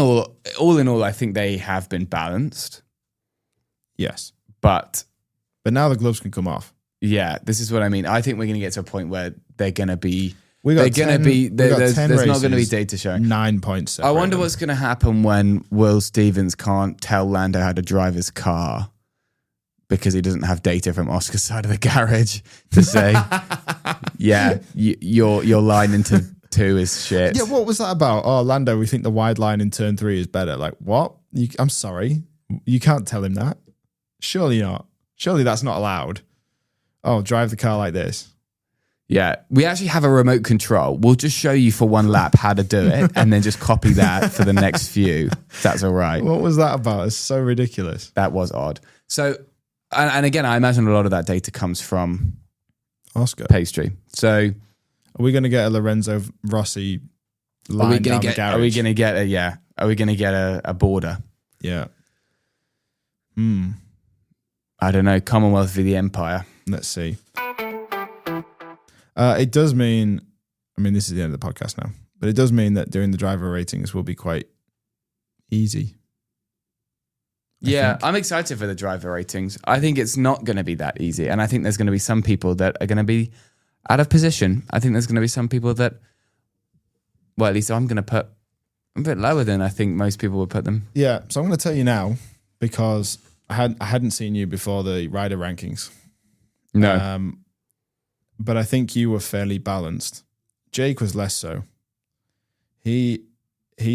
all, I think they have been balanced. Yes. But now the gloves can come off. Yeah, this is what I mean. I think we're going to get to a point where they're going to be. There's not going to be data showing. 9 points. I wonder what's going to happen when Will Stevens can't tell Lando how to drive his car because he doesn't have data from Oscar's side of the garage to say, yeah, your line into 2 is shit. Yeah, what was that about? Oh, Lando, we think the wide line in turn 3 is better. Like, what? I'm sorry. You can't tell him that. Surely not. Surely that's not allowed. Oh, drive the car like this. Yeah, we actually have a remote control. We'll just show you for one lap how to do it and then just copy that for the next few. If that's all right. What was that about? It's so ridiculous. That was odd. So, and again, I imagine a lot of that data comes from Oscar pastry. So, are we going to get a Lorenzo Rossi line down the garage? Are we going to get a border? Yeah. I don't know. Commonwealth v. the Empire. Let's see. It does mean, this is the end of the podcast now, but it does mean that doing the driver ratings will be quite easy. I'm excited for the driver ratings. I think it's not going to be that easy. And I think there's going to be some people that are going to be out of position. I think there's going to be some people that, well, at least I'm going to put a bit lower than I think most people would put them. Yeah. So I'm going to tell you now because I hadn't seen you before the rider rankings. No. But I think you were fairly balanced. Jake was less so. He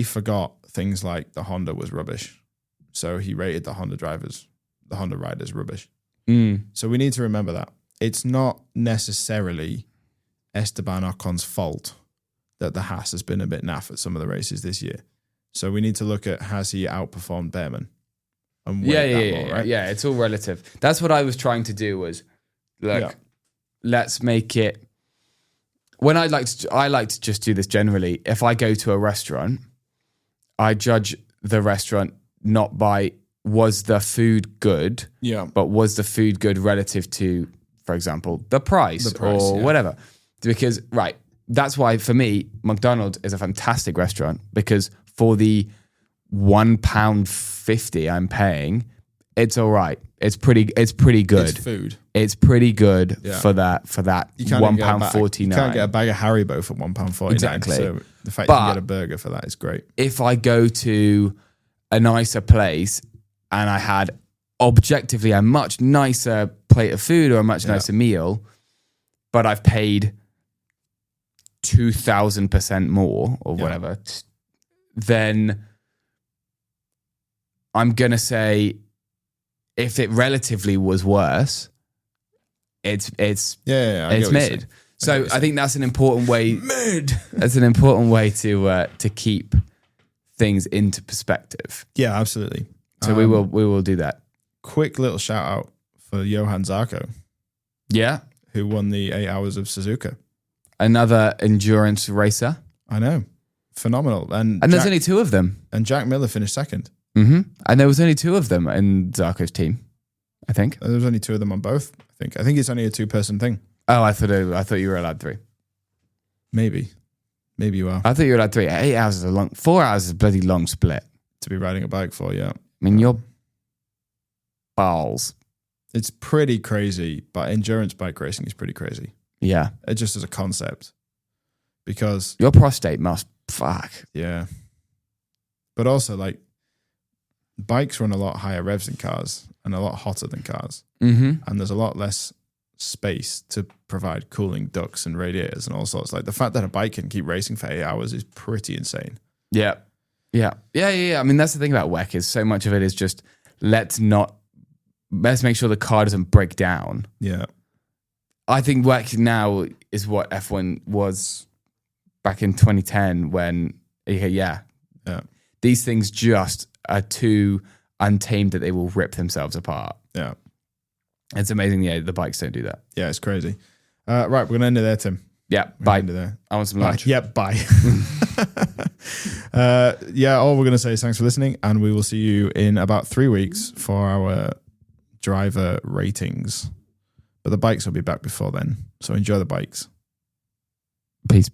forgot things like the Honda was rubbish. So he rated the Honda riders rubbish. So we need to remember that. It's not necessarily Esteban Ocon's fault that the Haas has been a bit naff at some of the races this year. So we need to look at, has he outperformed Behrman? And right? Yeah, it's all relative. That's what I was trying to do was, look, let's make it. When I like to just do this generally. If I go to a restaurant, I judge the restaurant not by was the food good? Yeah. But was the food good relative to, for example, the price or whatever? Because, right, that's why for me, McDonald's is a fantastic restaurant because for the £1.50 I'm paying, it's all right. It's pretty good. It's food. It's pretty good for that £1.49. You can't get a bag of Haribo for £1.49. Exactly. So the fact you can get a burger for that is great. If I go to a nicer place and I had objectively a much nicer plate of food or a much nicer meal, but I've paid 2,000% more or whatever, then I'm going to say if it relatively was worse, it's mid. So I think that's an important way. That's an important way to keep things into perspective. Yeah, absolutely. So we will do that. Quick little shout out for Johan Zarco. Yeah, who won the 8 Hours of Suzuka. Another endurance racer. I know, phenomenal. And there's only two of them. And Jack Miller finished second. Mm-hmm. And there was only two of them in Zarco's team, I think. There was only two of them on both. I think it's only a 2-person thing. Oh, I thought you were allowed 3. Maybe you are. I thought you were allowed 3. 8 hours is 4 hours is a bloody long split to be riding a bike for. Yeah, I mean your balls. It's pretty crazy, but endurance bike racing is pretty crazy. Yeah, it just as a concept, because your prostate must fuck. Yeah, but also like bikes run a lot higher revs than cars and a lot hotter than cars, and there's a lot less space to provide cooling ducts and radiators and all sorts. Like the fact that a bike can keep racing for 8 hours is pretty insane. Yeah. I mean, that's the thing about WEC is so much of it is just let's make sure the car doesn't break down. Yeah. I think WEC now is what F1 was back in 2010 when, these things just are too untamed that they will rip themselves apart. Yeah. It's amazing. Yeah, the bikes don't do that. Yeah, it's crazy. Right, we're going to end it there, Tim. Yeah, bye. There. I want some lunch. Yeah, bye. All we're going to say is thanks for listening, and we will see you in about 3 weeks for our driver ratings. But the bikes will be back before then, so enjoy the bikes. Peace.